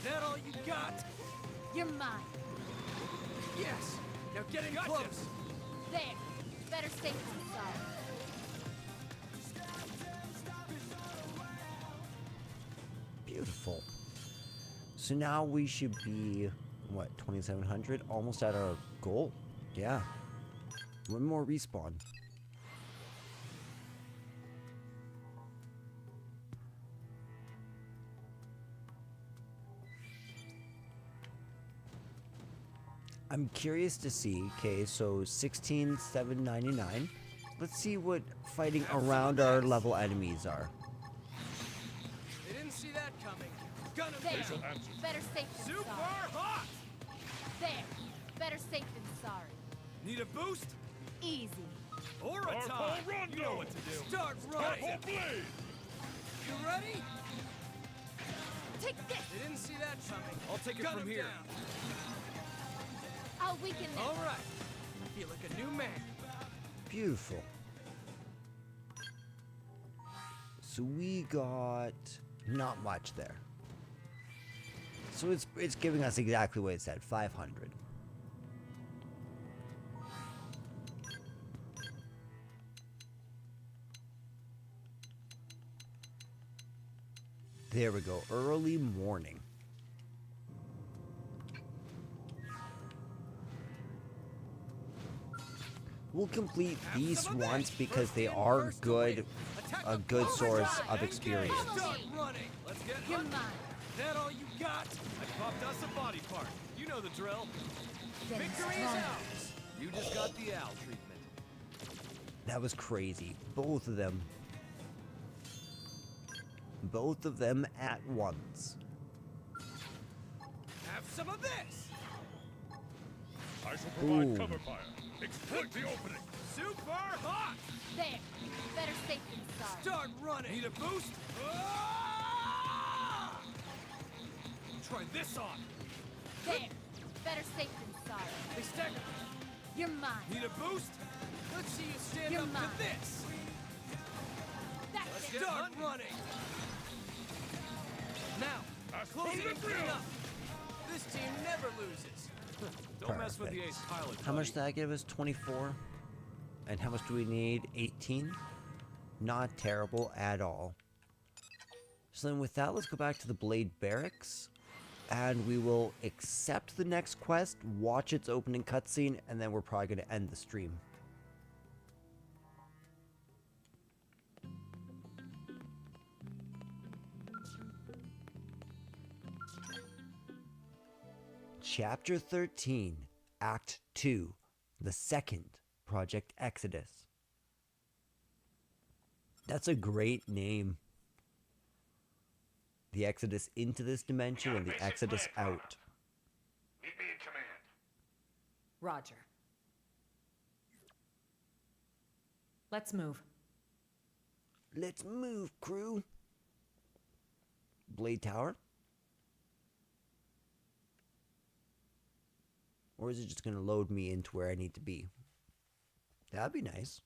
That all you got? You're mine. Yes. Now get in close. There! Better safe than sorry. Beautiful. So now we should be, what, 2700? Almost at our goal. Yeah. One more respawn. I'm curious to see, okay, so 16,799. Let's see what fighting around our level enemies are. They didn't see that coming. Gun him There! down. Better safe than Super sorry. hot. There! Better safe than sorry. Need a boost? Easy. Or a Dark time. Hole Rondo. You know what to do. Start Dark running. Hole Blade. You ready? Take this! They didn't see that coming. I'll take it Gun from him here. down. I'll weaken them. All right. I feel like a new man. Beautiful. So we got not much there. So it's giving us exactly what it said, 500. There we go. Early morning. We'll complete these ones because they are good, a good source of experience. Start running! Let's get You're hunting. mine. That all you got? I popped us a body part. You know the drill. Getting Victory is stronger. ours. You just got the owl treatment. That was crazy. Both of them. Both of them at once. Have some of this. I shall provide Ooh. cover fire. Exploit the opening. Super hot. There. Better safe than sorry. Start running. Need a boost? Ah! Try this on. There. Better safe than sorry. They stagger. You're mine. Need a boost? Let's see you stand You're up mine. to this. That's Let's it. start running. Now, closing in up. This team never loses. Don't mess with the ace pilot. How much buddy. did that give us? 24? And how much do we need? 18? Not terrible at all. So then with that, let's go back to the Blade Barracks. And we will accept the next quest, watch its opening cutscene, and then we're probably going to end the stream. Chapter 13, Act 2, the second, Project Exodus. That's a great name. The Exodus into this dimension and the Exodus out. Meet me in command. Roger. Let's move. Let's move, crew. Blade Tower? Or is it just going to load me into where I need to be? That'd be nice.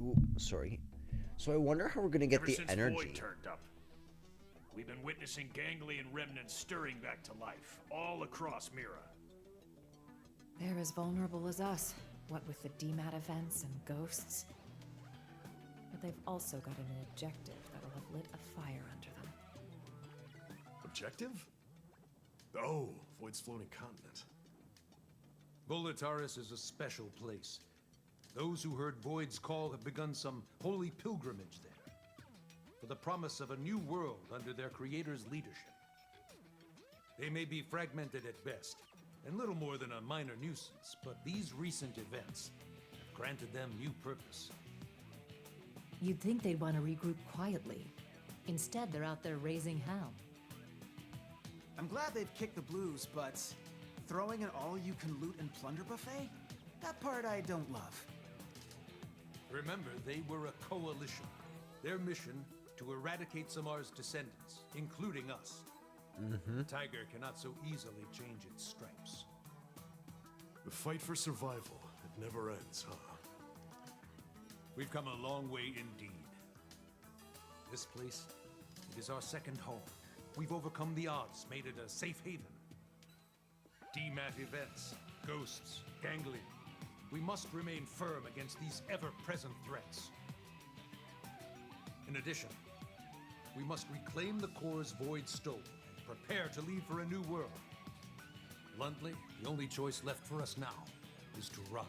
Ooh, sorry. So I wonder how we're going to get Ever the since energy. Void turned up, we've been witnessing ganglion remnants stirring back to life all across Mira. They're as vulnerable as us, what with the DMAT events and ghosts. But they've also got an objective that'll have lit a fire under them. Objective? Oh, Void's floating continent. Volataris is a special place. Those who heard Void's call have begun some holy pilgrimage there, for the promise of a new world under their creator's leadership. They may be fragmented at best, and little more than a minor nuisance, but these recent events have granted them new purpose. You'd think they'd want to regroup quietly. Instead, they're out there raising hell. I'm glad they've kicked the blues, but throwing an all-you-can-loot and plunder buffet? That part I don't love. Remember, they were a coalition. Their mission to eradicate Samar's descendants, including us. The tiger cannot so easily change its stripes. The fight for survival, it never ends, huh? We've come a long way indeed. This place, it is our second home. We've overcome the odds, made it a safe haven. DMAT events, ghosts, ganglion. We must remain firm against these ever-present threats. In addition, we must reclaim the cores Void stole and prepare to leave for a new world. Bluntly, the only choice left for us now is to run.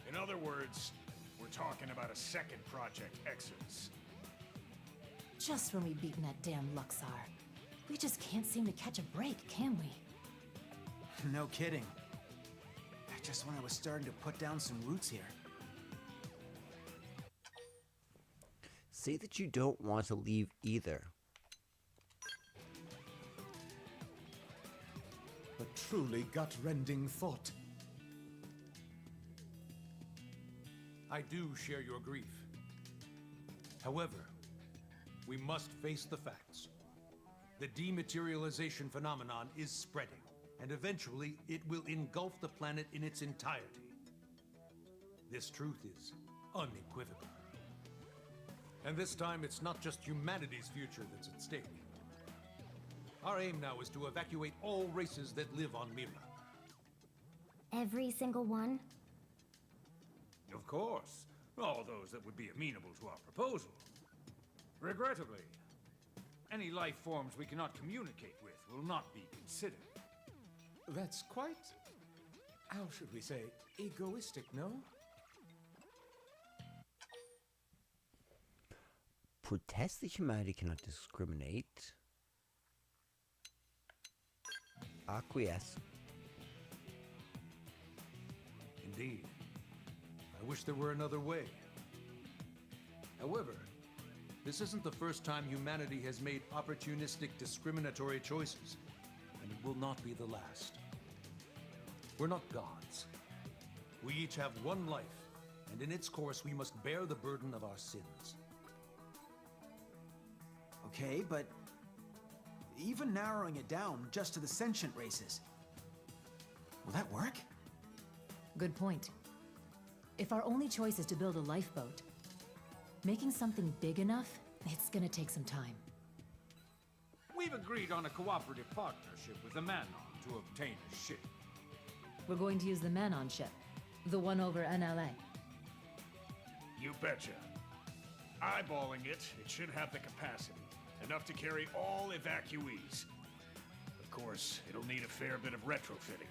In other words, we're talking about a second Project Exodus. Just when we've beaten that damn Luxar. We just can't seem to catch a break, can we? No kidding. Just when I was starting to put down some roots here. Say that you don't want to leave either. A truly gut-rending thought. I do share your grief. However, we must face the facts. The dematerialization phenomenon is spreading, and eventually it will engulf the planet in its entirety. This truth is unequivocal. And this time, it's not just humanity's future that's at stake. Our aim now is to evacuate all races that live on Mira. Every single one? Of course. All those that would be amenable to our proposal. Regrettably, any life forms we cannot communicate with will not be considered. That's quite, how should we say, egoistic, no? Protest that humanity cannot discriminate. Acquiesce. Indeed. I wish there were another way. However, this isn't the first time humanity has made opportunistic, discriminatory choices, and it will not be the last. We're not gods. We each have one life, and in its course we must bear the burden of our sins. Okay, but even narrowing it down just to the sentient races, will that work? Good point. If our only choice is to build a lifeboat, making something big enough, it's gonna take some time. We've agreed on a cooperative partnership with the Manon to obtain a ship. We're going to use the Manon ship, the one over NLA. You betcha. Eyeballing it, it should have the capacity. Enough to carry all evacuees. Of course, it'll need a fair bit of retrofitting.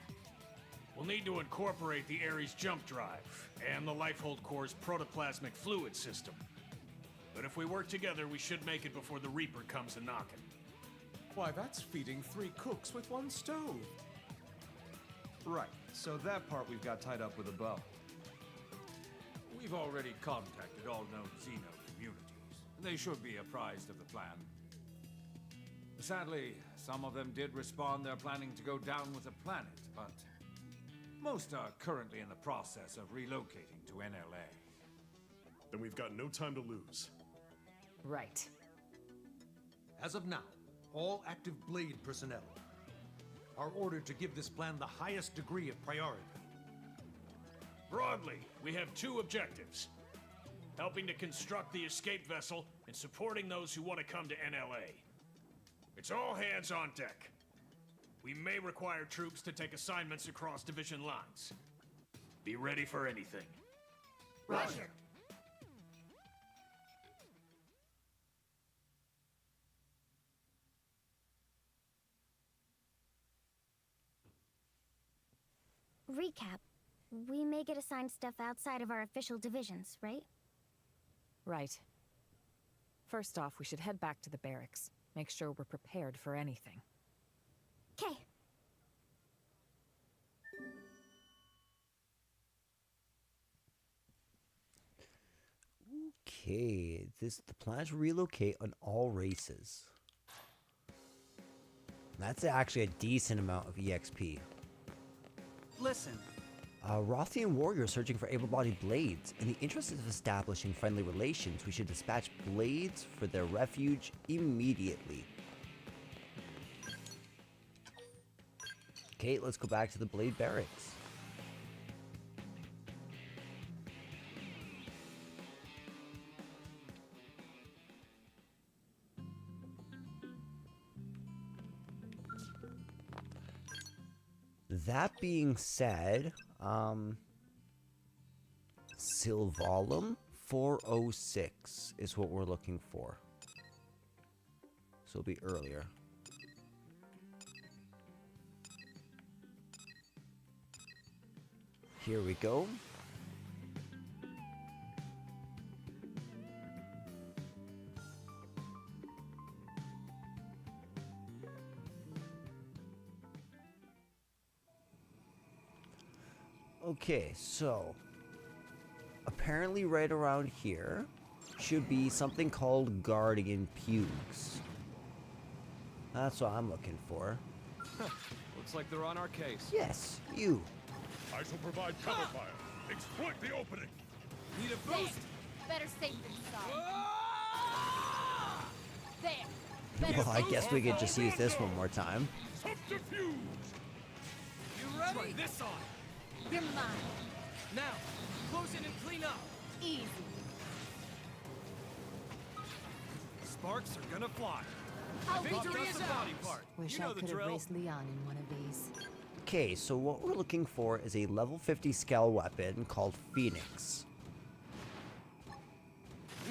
We'll need to incorporate the Ares jump drive and the Lifehold Core's protoplasmic fluid system. But if we work together, we should make it before the Reaper comes a-knocking. Why, that's feeding 3 cooks with 1 stove. Right, so that part we've got tied up with a bow. We've already contacted all known Xeno communities. They should be apprised of the plan. Sadly, some of them did respond they're planning to go down with the planet, but most are currently in the process of relocating to NLA. Then we've got no time to lose. Right. As of now, all active Blade personnel are ordered to give this plan the highest degree of priority. Broadly, we have 2 objectives. Helping to construct the escape vessel and supporting those who want to come to NLA. It's all hands on deck. We may require troops to take assignments across division lines. Be ready for anything. Roger. Recap. We may get assigned stuff outside of our official divisions, right? Right. First off, we should head back to the barracks. Make sure we're prepared for anything. 'Kay. Okay, the plan is to relocate on all races. That's actually a decent amount of EXP. Listen, Rothian warriors searching for able-bodied blades. In the interest of establishing friendly relations, we should dispatch blades for their refuge immediately. Okay, let's go back to the blade barracks. That being said, Sylvalum 406 is what we're looking for. So it'll be earlier. Here we go. Okay, so apparently right around here should be something called Guardian Pugs. That's what I'm looking for. Looks like they're on our case. Yes, you. I shall provide cover fire. Exploit the opening. Need a boost? Better safe than sorry. There. Better Well, I guess we could just use this one more time. Subterfuge. You ready? Try this on. You're mine. Now, close in and clean up. Easy. Sparks are gonna fly. I'll Victory is just a body part. Wish You know I the could have drill. raced Leon in one of these. Okay, so what we're looking for is a level 50 scale weapon called Phoenix.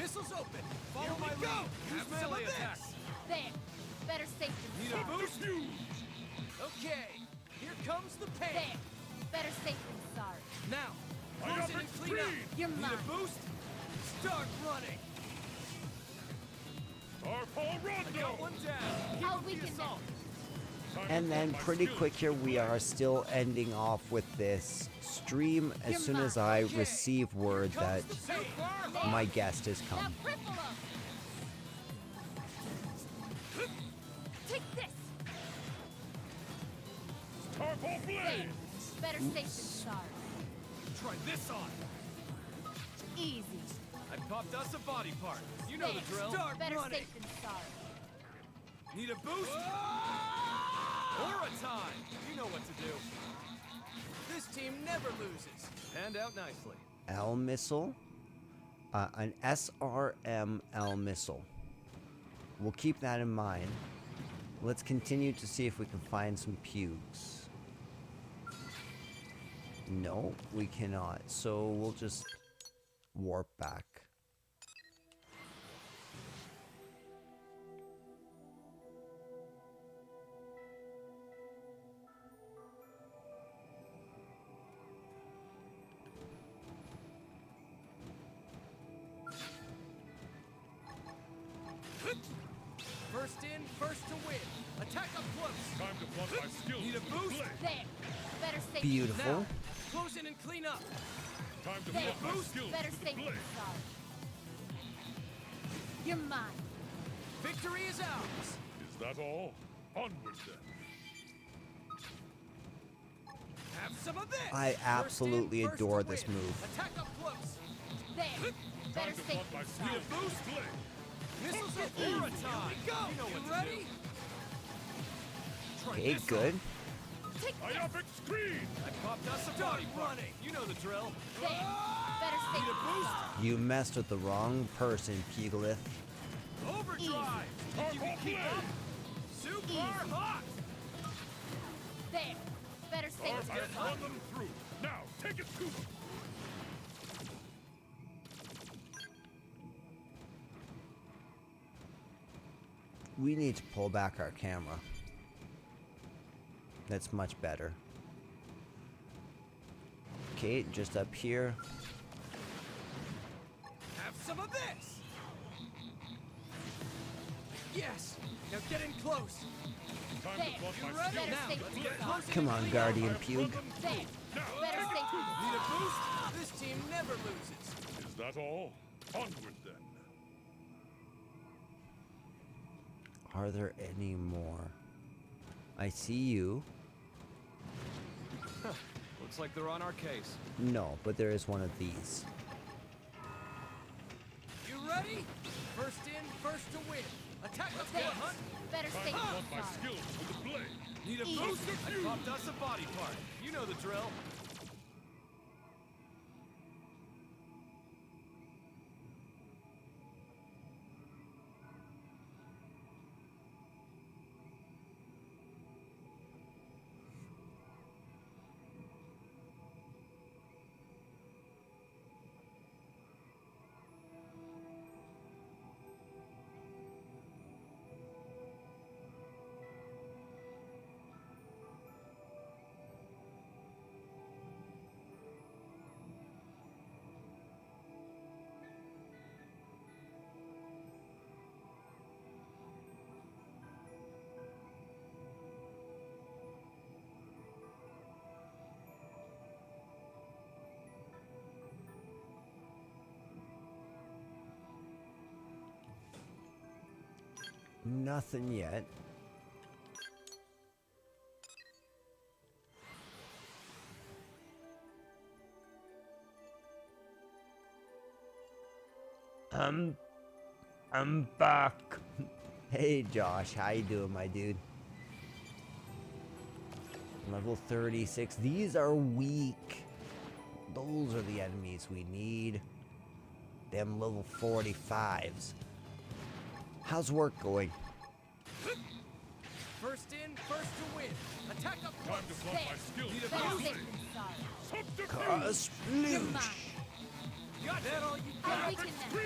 Missiles open! Follow my lead! Use melee attacks! There. Better safe than Need sorry. a boost? Okay, here comes the pain! There. Better safe than sorry. Now, close it and clean up! You're Need mine. a boost? Start running! Starfall I got one down! Keep I'll up the weaken them. assault! And then pretty quick here, we are still ending off with this stream as soon as I receive word that my guest has Now come. cripple 'em. Take this. Starfall There. Blade! Better safe than sorry. Try this on! Easy. I popped us a body part. You know the There. drill. Start Better running! safe than sorry. Need a boost? Aura time! You know what to do. This team never loses. Panned out nicely. L missile, an SRM-L missile. We'll keep that in mind. Let's continue to see if we can find some pukes. No, we cannot. So we'll just warp back. First in, first to win. Attack up close. Time to plug my skills Need a to the boost? blade. There. Better safe Beautiful. Now, close in and clean up. Time to There. plug my Boost. skills Better to the safe than blade. sorry. You're mine. Victory is ours. Is that all? Onward then. Have some of this. I absolutely First in, adore first to this win. move. Attack up close. There. Better Time to safe plug my than skills sorry. to the Boost. blade. Missiles Take are it aura easy. time. Here we go. You know what You to ready? do. Try Okay, this good. on. Take this. Iopic screen! I popped us a body running. You know the drill. There. Better safe Need a than boost? sorry. You messed with the wrong person, Pugilith. Overdrive. Think you can keep up? Super Easy. hot. There. Better safe I than have sorry. run them through. Now, take it to them. We need to pull back our camera. That's much better. Okay, just up here. Have some of this. Yes. Now get in close. Time There. to plug You my ready? skills. Better Now, safe let's than get sorry. close. Come on, Guardian Puke. There. Better safe than Need a sorry. boost? This team never loses. Is that all? Onward then. Are there any more? I see you. Looks like they're on our case. No, but there is one of these. You ready? First in, first to win. Attack up There. front, Hunt. Better Time safe to than plug my sorry. skills to the blade. Need a Easy. boost? I popped us a body part. You know the drill. Nothing yet. I'm back. Hey Josh, how you doing, my dude? Level 36. These are weak. Those are the enemies we need. Them level 45s. How's work going? First in, first to win. Attack up Time close. to plug my skills Need to a the Better boost? safe blade. than sorry. Subterfuge! You're Sploosh! mine. Got that all you I'll got? weaken them. Screen!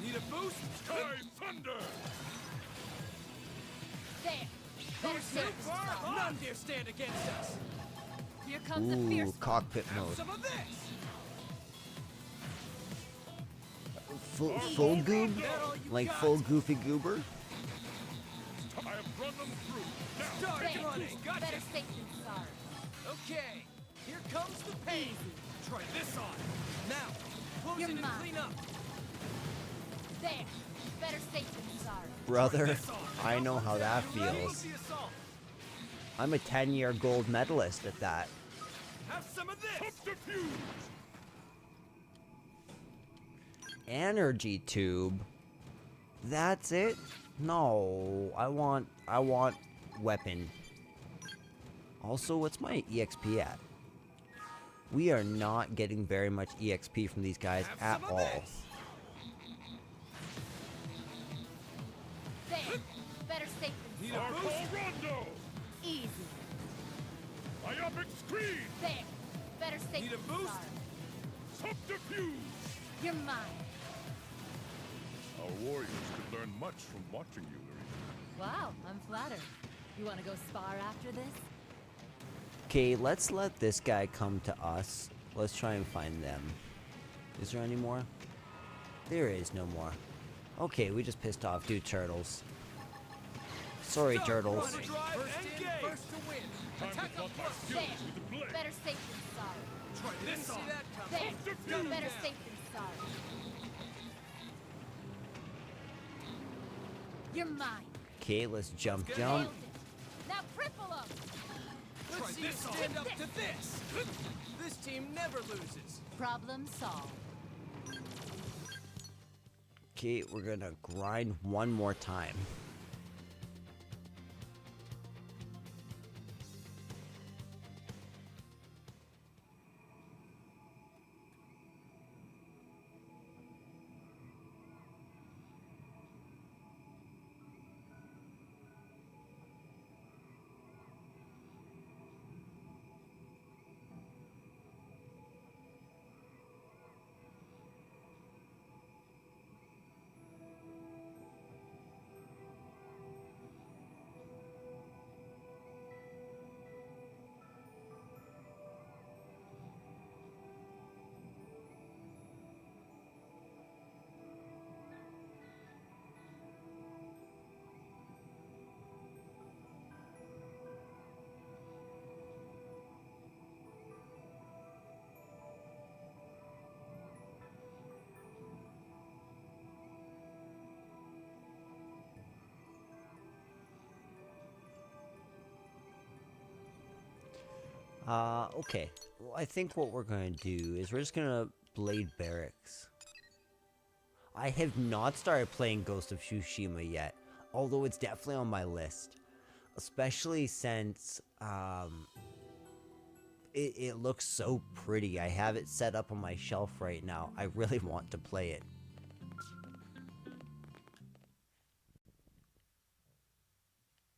Need a boost? Sky Thunder! There. Better safe than sorry. None dare stand against us. Here comes the fierce Ooh, cockpit Have mode. some of this. Full goob? Like full goofy goober? I have run them through. Now, Start There. running. Gotcha. Better safe than sorry. Okay. Here comes the pain. Try this on. Now, close You're in and mine. clean up. There. Better safe than sorry. Brother, I know how that feels. The assault. I'm a 10-year gold medalist at that. Have some of this. subterfuge! Energy tube. That's it? No, I want weapon. Also, what's my EXP at? We are not getting very much EXP from these guys at all. There. Better safe than Need sorry. a boost? Rondo! Easy. Myopic screen! There. Better safe Need a than boost? sorry. Subterfuge! You're mine. Our warriors could learn much from watching you, Irina. Wow, I'm flattered. You want to go spar after this? Okay, let's let this guy come to us. Let's try and find them. Is there any more? There is no more. Okay, we just pissed off 2 turtles. Sorry, turtles. First in, first to win. Time Attack to up plot my close. skills There. with the blade. Better safe than sorry. Try this on. See that coming. There. Better safe than sorry. You're mine. Okay, let's jump. Nailed it. Now cripple them. Let's see you stand up to this. This team never loses. Problem solved. Okay, we're gonna grind one more time. Okay. Well, I think what we're gonna do is we're just gonna Blade Barracks. I have not started playing Ghost of Tsushima yet, although it's definitely on my list. Especially since, it looks so pretty. I have it set up on my shelf right now. I really want to play it.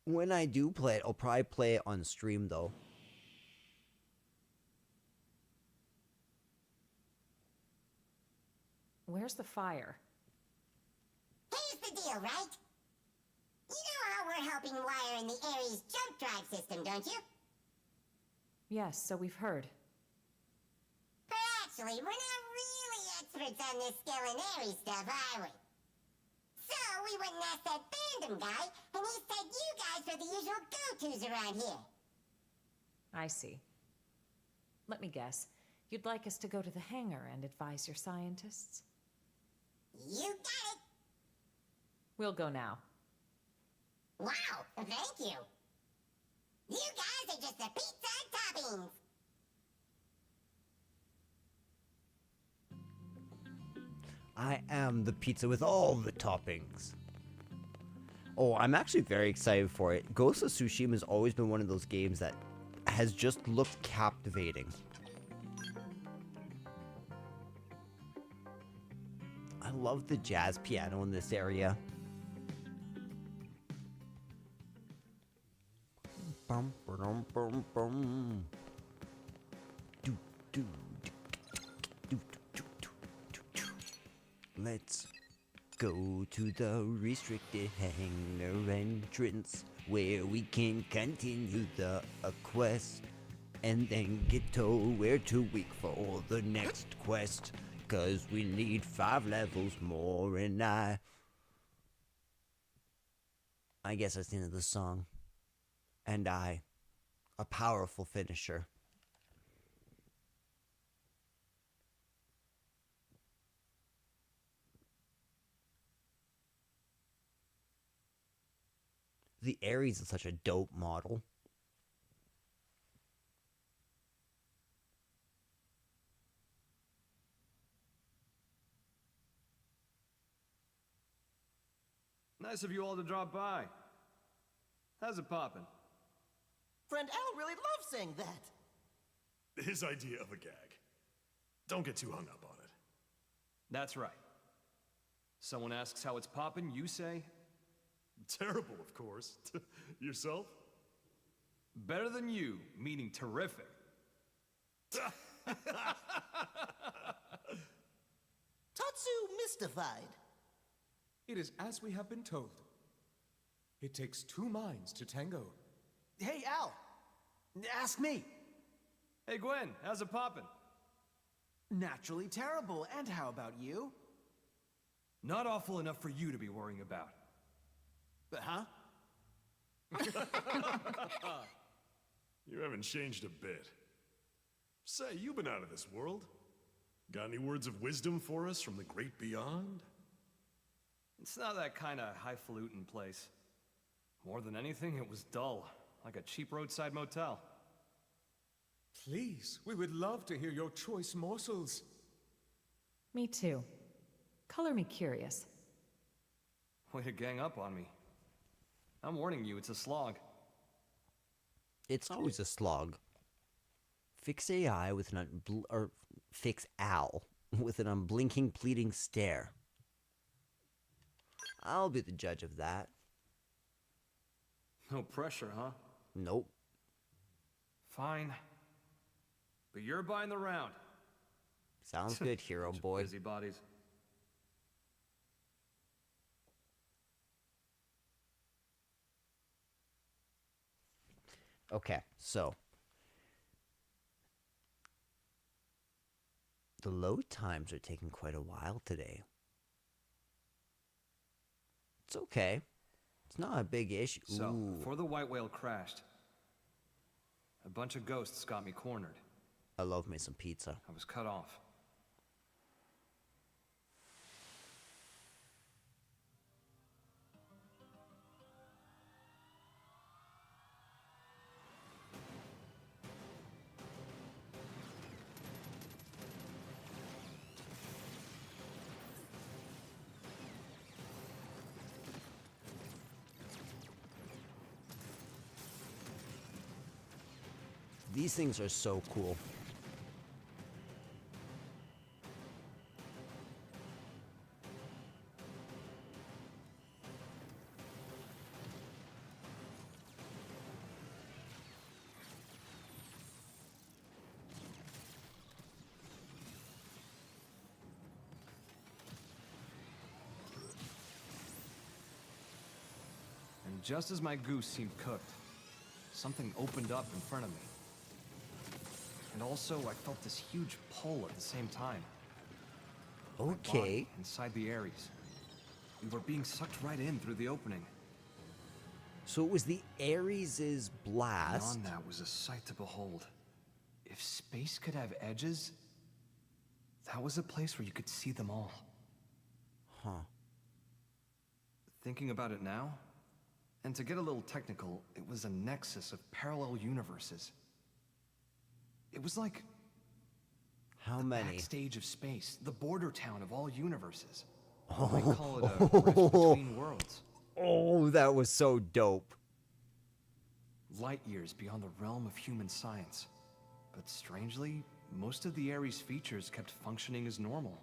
When I do play it, I'll probably play it on stream though. Where's the fire? Here's the deal, right? You know how we're helping wire in the Ares jump drive system, don't you? Yes, so we've heard. But actually, we're not really experts on this Skell and Ares stuff, are we? So we went and asked that fandom guy, and he said you guys are the usual go-tos around here. I see. Let me guess. You'd like us to go to the hangar and advise your scientists? You got it! We'll go now. Wow, thank you. You guys are just the pizza toppings. I am the pizza with all the toppings. Oh, I'm actually very excited for it. Ghost of Tsushima has always been one of those games that has just looked captivating. I love the jazz piano in this area. Bum, ba-dum, bum, bum. Do, do, do, do, do, do, do, do. Let's go to the restricted hangar entrance where we can continue the quest and then get told we're too weak for the next quest, 'cause we need 5 levels more. And I guess that's the end of the song. And a powerful finisher. The Ares is such a dope model. Nice of you all to drop by. How's it poppin'? Friend Al really loves saying that. His idea of a gag. Don't get too hung up on it. That's right. Someone asks how it's poppin', you say? Terrible, of course. Yourself? Better than you, meaning terrific. Tatsu mystified. It is as we have been told. It takes 2 minds to tango. Hey, Al. Ask me. Hey, Gwen, how's it poppin'? Naturally terrible. And how about you? Not awful enough for you to be worrying about. Huh? You haven't changed a bit. Say, you've been out of this world. Got any words of wisdom for us from the great beyond? It's not that kind of highfalutin place. More than anything, it was dull, like a cheap roadside motel. Please, we would love to hear your choice morsels. Me too. Color me curious. Way to gang up on me. I'm warning you, it's a slog. It's always a slog. Fix AI with fix Al with an unblinking, pleading stare. I'll be the judge of that. No pressure, huh? Nope. Fine. But you're buying the round. Sounds good, hero boy. Busybodies. Okay, so the load times are taking quite a while today. It's okay. It's not a big issue. So, Ooh. before the white whale crashed, a bunch of ghosts got me cornered. I love me some pizza. I was cut off. These things are so cool. And just as my goose seemed cooked, something opened up in front of me. And also, I felt this huge pull at the same time. My body inside the Ares. We were being sucked right in through the opening. So it was the Ares' blast. Beyond that was a sight to behold. If space could have edges, that was a place where you could see them all. Huh. Thinking about it now, and to get a little technical, it was a nexus of parallel universes. It was like how the many backstage of space, the border town of all universes. Oh. I call it a rift between worlds. Oh, that was so dope. Light years beyond the realm of human science. But strangely, most of the Ares features kept functioning as normal.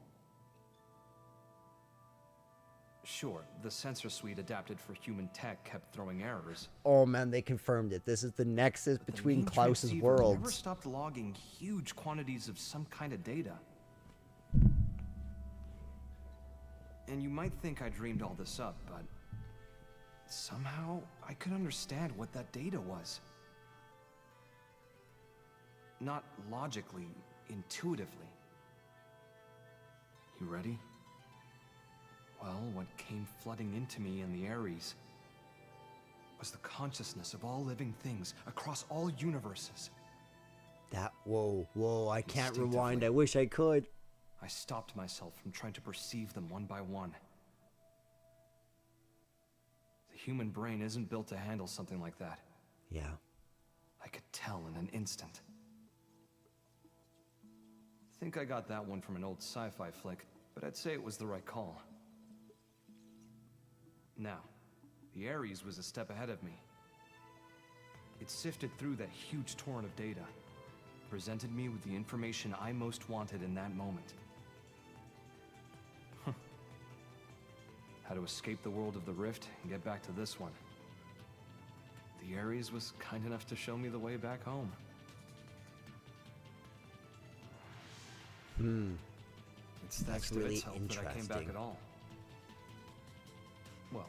Sure, the sensor suite adapted for human tech kept throwing errors. Oh man, they confirmed it. This is the nexus between Klaus's worlds. Never stopped logging huge quantities of some kind of data. And you might think I dreamed all this up, but somehow I could understand what that data was. Not logically, intuitively. You ready? Well, what came flooding into me in the Ares was the consciousness of all living things across all universes. Whoa, I can't rewind. I wish I could. I stopped myself from trying to perceive them one by one. The human brain isn't built to handle something like that. Yeah. I could tell in an instant. I think I got that one from an old sci-fi flick, but I'd say it was the right call. Now, the Ares was a step ahead of me. It sifted through that huge torrent of data, presented me with the information I most wanted in that moment. How to escape the world of the Rift and get back to this one. The Ares was kind enough to show me the way back home. It's thanks to its help that I came back at all. Well,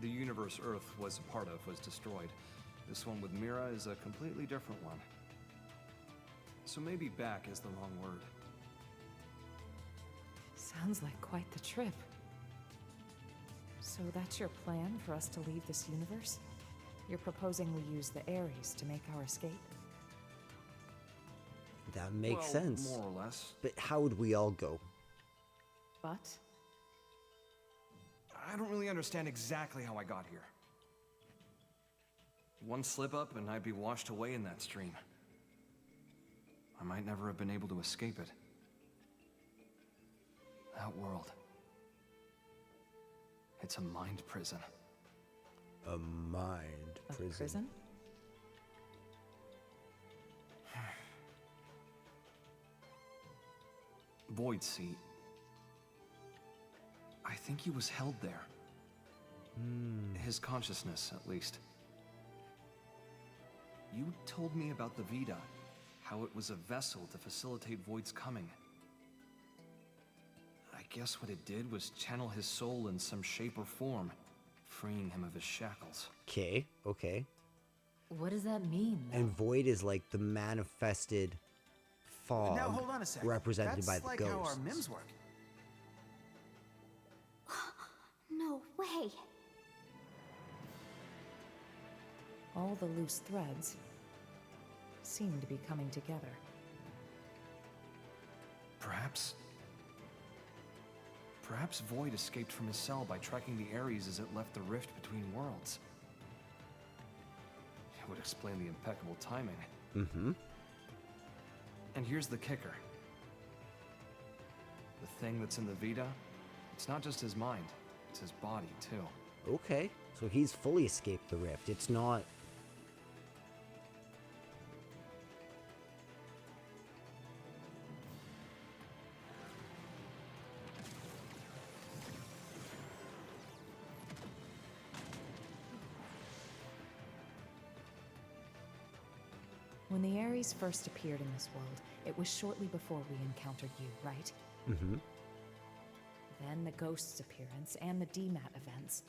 the universe Earth was a part of was destroyed. This one with Mira is a completely different one. So maybe back is the wrong word. Sounds like quite the trip. So that's your plan for us to leave this universe? You're proposing we use the Ares to make our escape? That makes sense. More or less. But how would we all go? But? I don't really understand exactly how I got here. One slip up and I'd be washed away in that stream. I might never have been able to escape it. That world. It's a mind prison. A mind prison? A prison? Void Seat. I think he was held there. His consciousness, at least. You told me about the Vita, how it was a vessel to facilitate Void's coming. I guess what it did was channel his soul in some shape or form, freeing him of his shackles. Okay. What does that mean? And Void is like the manifested fog Now hold on a second. represented by That's the like ghosts. how our MIMs work. No way. All the loose threads seem to be coming together. Perhaps Void escaped from his cell by tracking the Ares as it left the rift between worlds. It would explain the impeccable timing. And here's the kicker. The thing that's in the Vita, it's not just his mind, it's his body, too. Okay, so he's fully escaped the rift. It's not... When the Ares first appeared in this world, it was shortly before we encountered you, right? Then the Ghost's appearance and the DMAT events.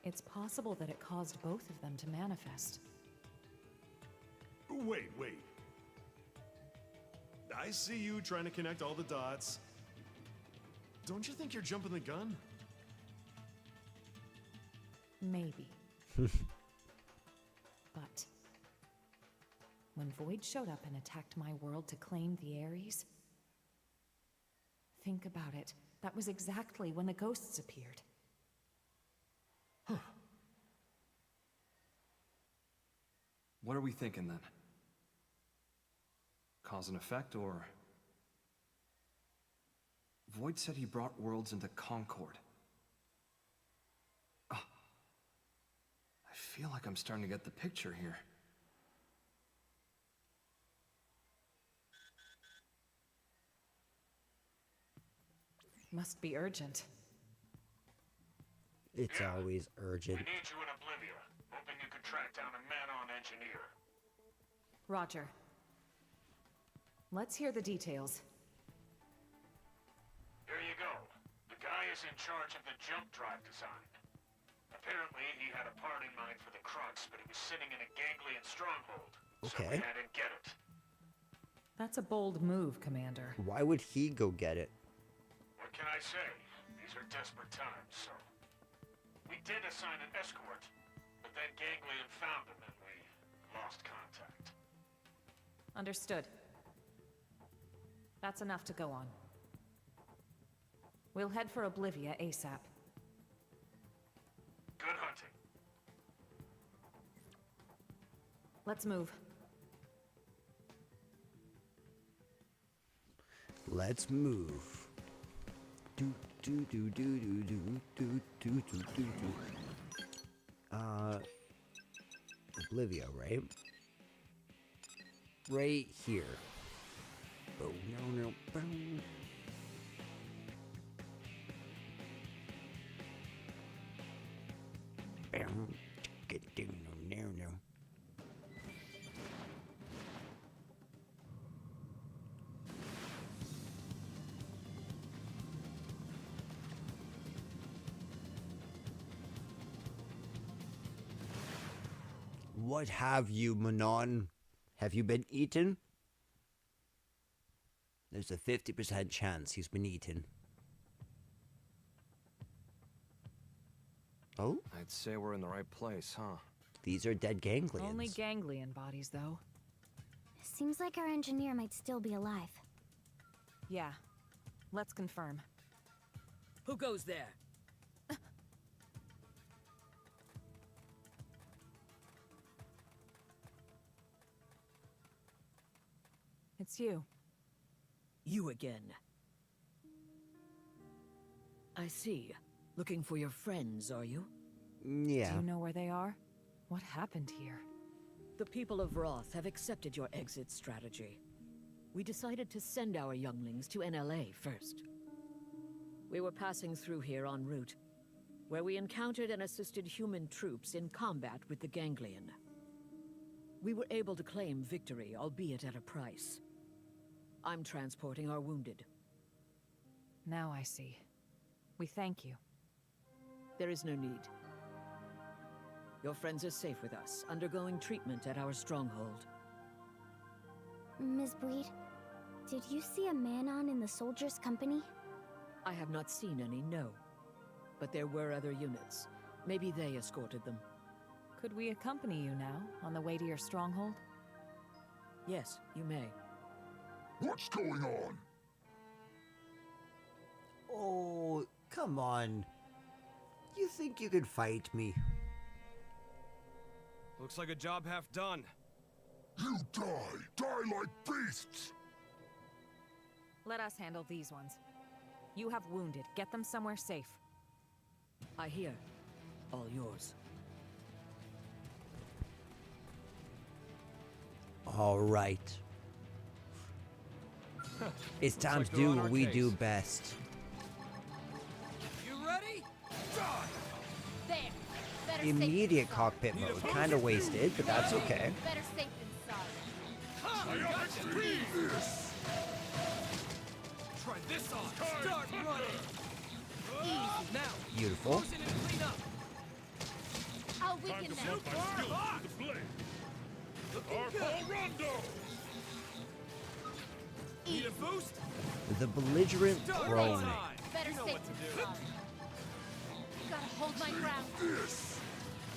It's possible that it caused both of them to manifest. Wait. I see you trying to connect all the dots. Don't you think you're jumping the gun? Maybe. But when Void showed up and attacked my world to claim the Ares, think about it. That was exactly when the ghosts appeared. What are we thinking then? Cause and effect, or... Void said he brought worlds into concord. I feel like I'm starting to get the picture here. Must be urgent. It's always urgent. We need you in Oblivia. Hoping you could track down a man-on engineer. Roger. Let's hear the details. Here you go. The guy is in charge of the jump drive design. Apparently, he had a part in mind for the Crux, but it was sitting in a ganglion stronghold. So we Okay. had him get it. That's a bold move, Commander. Why would he go get it? What can I say? These are desperate times, so... We did assign an escort, but then Ganglion found him and we lost contact. Understood. That's enough to go on. We'll head for Oblivia ASAP. Good hunting. Let's move. Let's move. Do do do do do do do do do do do. Oblivia, right? Right here. Oh no no. Boom. Get down no no. What have you, Manon? Have you been eaten? There's a 50% chance he's been eaten. Oh? I'd say we're in the right place, huh? These are dead ganglions. Only ganglion bodies, though. Seems like our engineer might still be alive. Yeah. Let's confirm. Who goes there? It's you. You again. I see. Looking for your friends, are you? Yeah. Do you know where they are? What happened here? The people of Roth have accepted your exit strategy. We decided to send our younglings to NLA first. We were passing through here en route, where we encountered and assisted human troops in combat with the Ganglion. We were able to claim victory, albeit at a price. I'm transporting our wounded. Now I see. We thank you. There is no need. Your friends are safe with us, undergoing treatment at our stronghold. Ms. Breed, did you see a Manon in the soldiers' company? I have not seen any, no. But there were other units. Maybe they escorted them. Could we accompany you now, on the way to your stronghold? Yes, you may. What's going on? Oh, come on. You think you could fight me? Looks like a job half done. You die! Die like beasts! Let us handle these ones. You have wounded. Get them somewhere safe. I hear. All yours. All right. It's time to do what we do best. You ready? There. Better Immediate cockpit mode. Kind of wasted, but that's okay. Better safe than sorry. I got you. Try this on. Start running. Now. Beautiful. Close in and clean up. I'll weaken them. Need a boost? The belligerent prone. Better You know safe what to than do. sorry. Gotta hold my ground. This!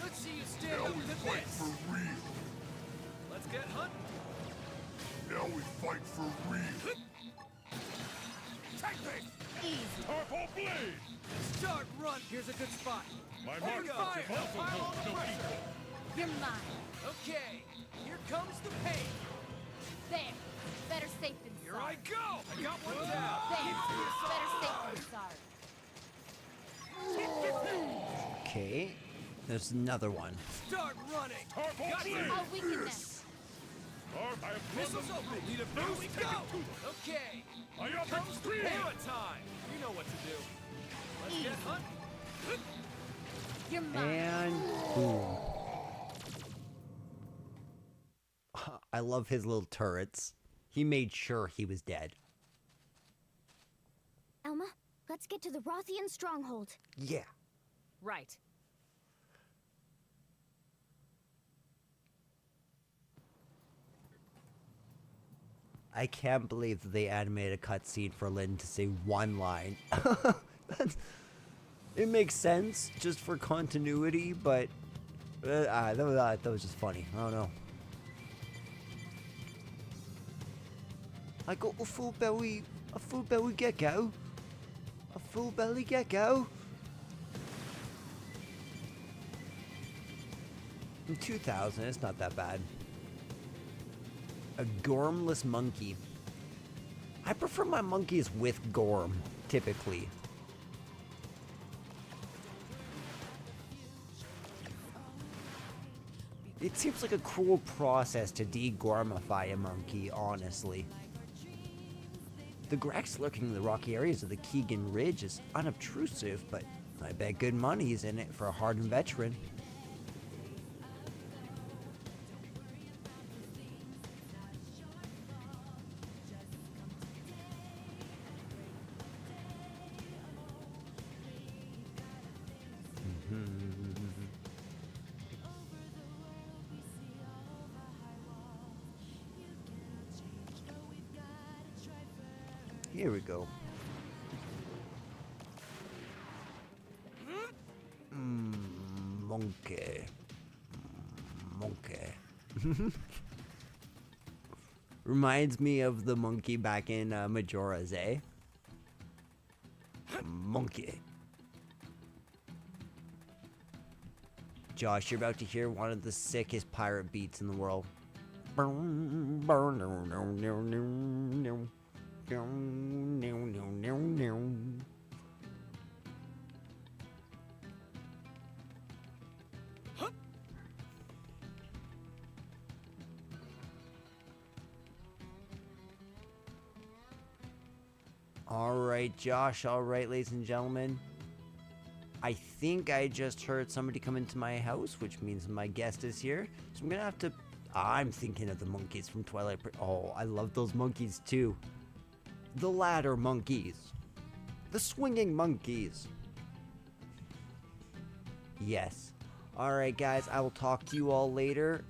Let's see you stand Now up we to fight this. for real! Let's get hunting. Now we fight for real! Take me. Easy. Purple blade! Start run. Here's a good spot. My Open mark fire. is also Pile on the no pressure. equal. You're mine. Okay. Here comes the pain. There. Better safe than Here sorry. I go. I got one down. There. Better safe than sorry. Okay. There's another one. Start running. Got you. I'll weaken them. Missiles open. Need a boost? Go. Okay. Here comes the para time. You know what to do. Let's get hunting. You're mine. And boom. I love his little turrets. He made sure he was dead. Elma, Let's get to the Rothian stronghold. Yeah. Right. I can't believe that they animated a cutscene for Lynn to say one line. It makes sense just for continuity, but that was just funny. I don't know. I got a full belly gecko. A full belly gecko. In 2000, it's not that bad. A gormless monkey. I prefer my monkeys with gorm, typically. It seems like a cruel process to de-gormify a monkey, honestly. The Grex lurking in the rocky areas of the Keegan Ridge is unobtrusive, but I bet good money's in it for a hardened veteran. Here we go. Monkey. Monkey. Reminds me of the monkey back in Majora's, eh? Monkey. Josh, you're about to hear one of the sickest pirate beats in the world. Alright, Josh. Alright, ladies and gentlemen. I think I just heard somebody come into my house, which means my guest is here. So I'm gonna have to... I'm thinking of the monkeys from Twilight... Oh, I love those monkeys too. The ladder monkeys. The swinging monkeys. Yes. Alright, guys. I will talk to you all later.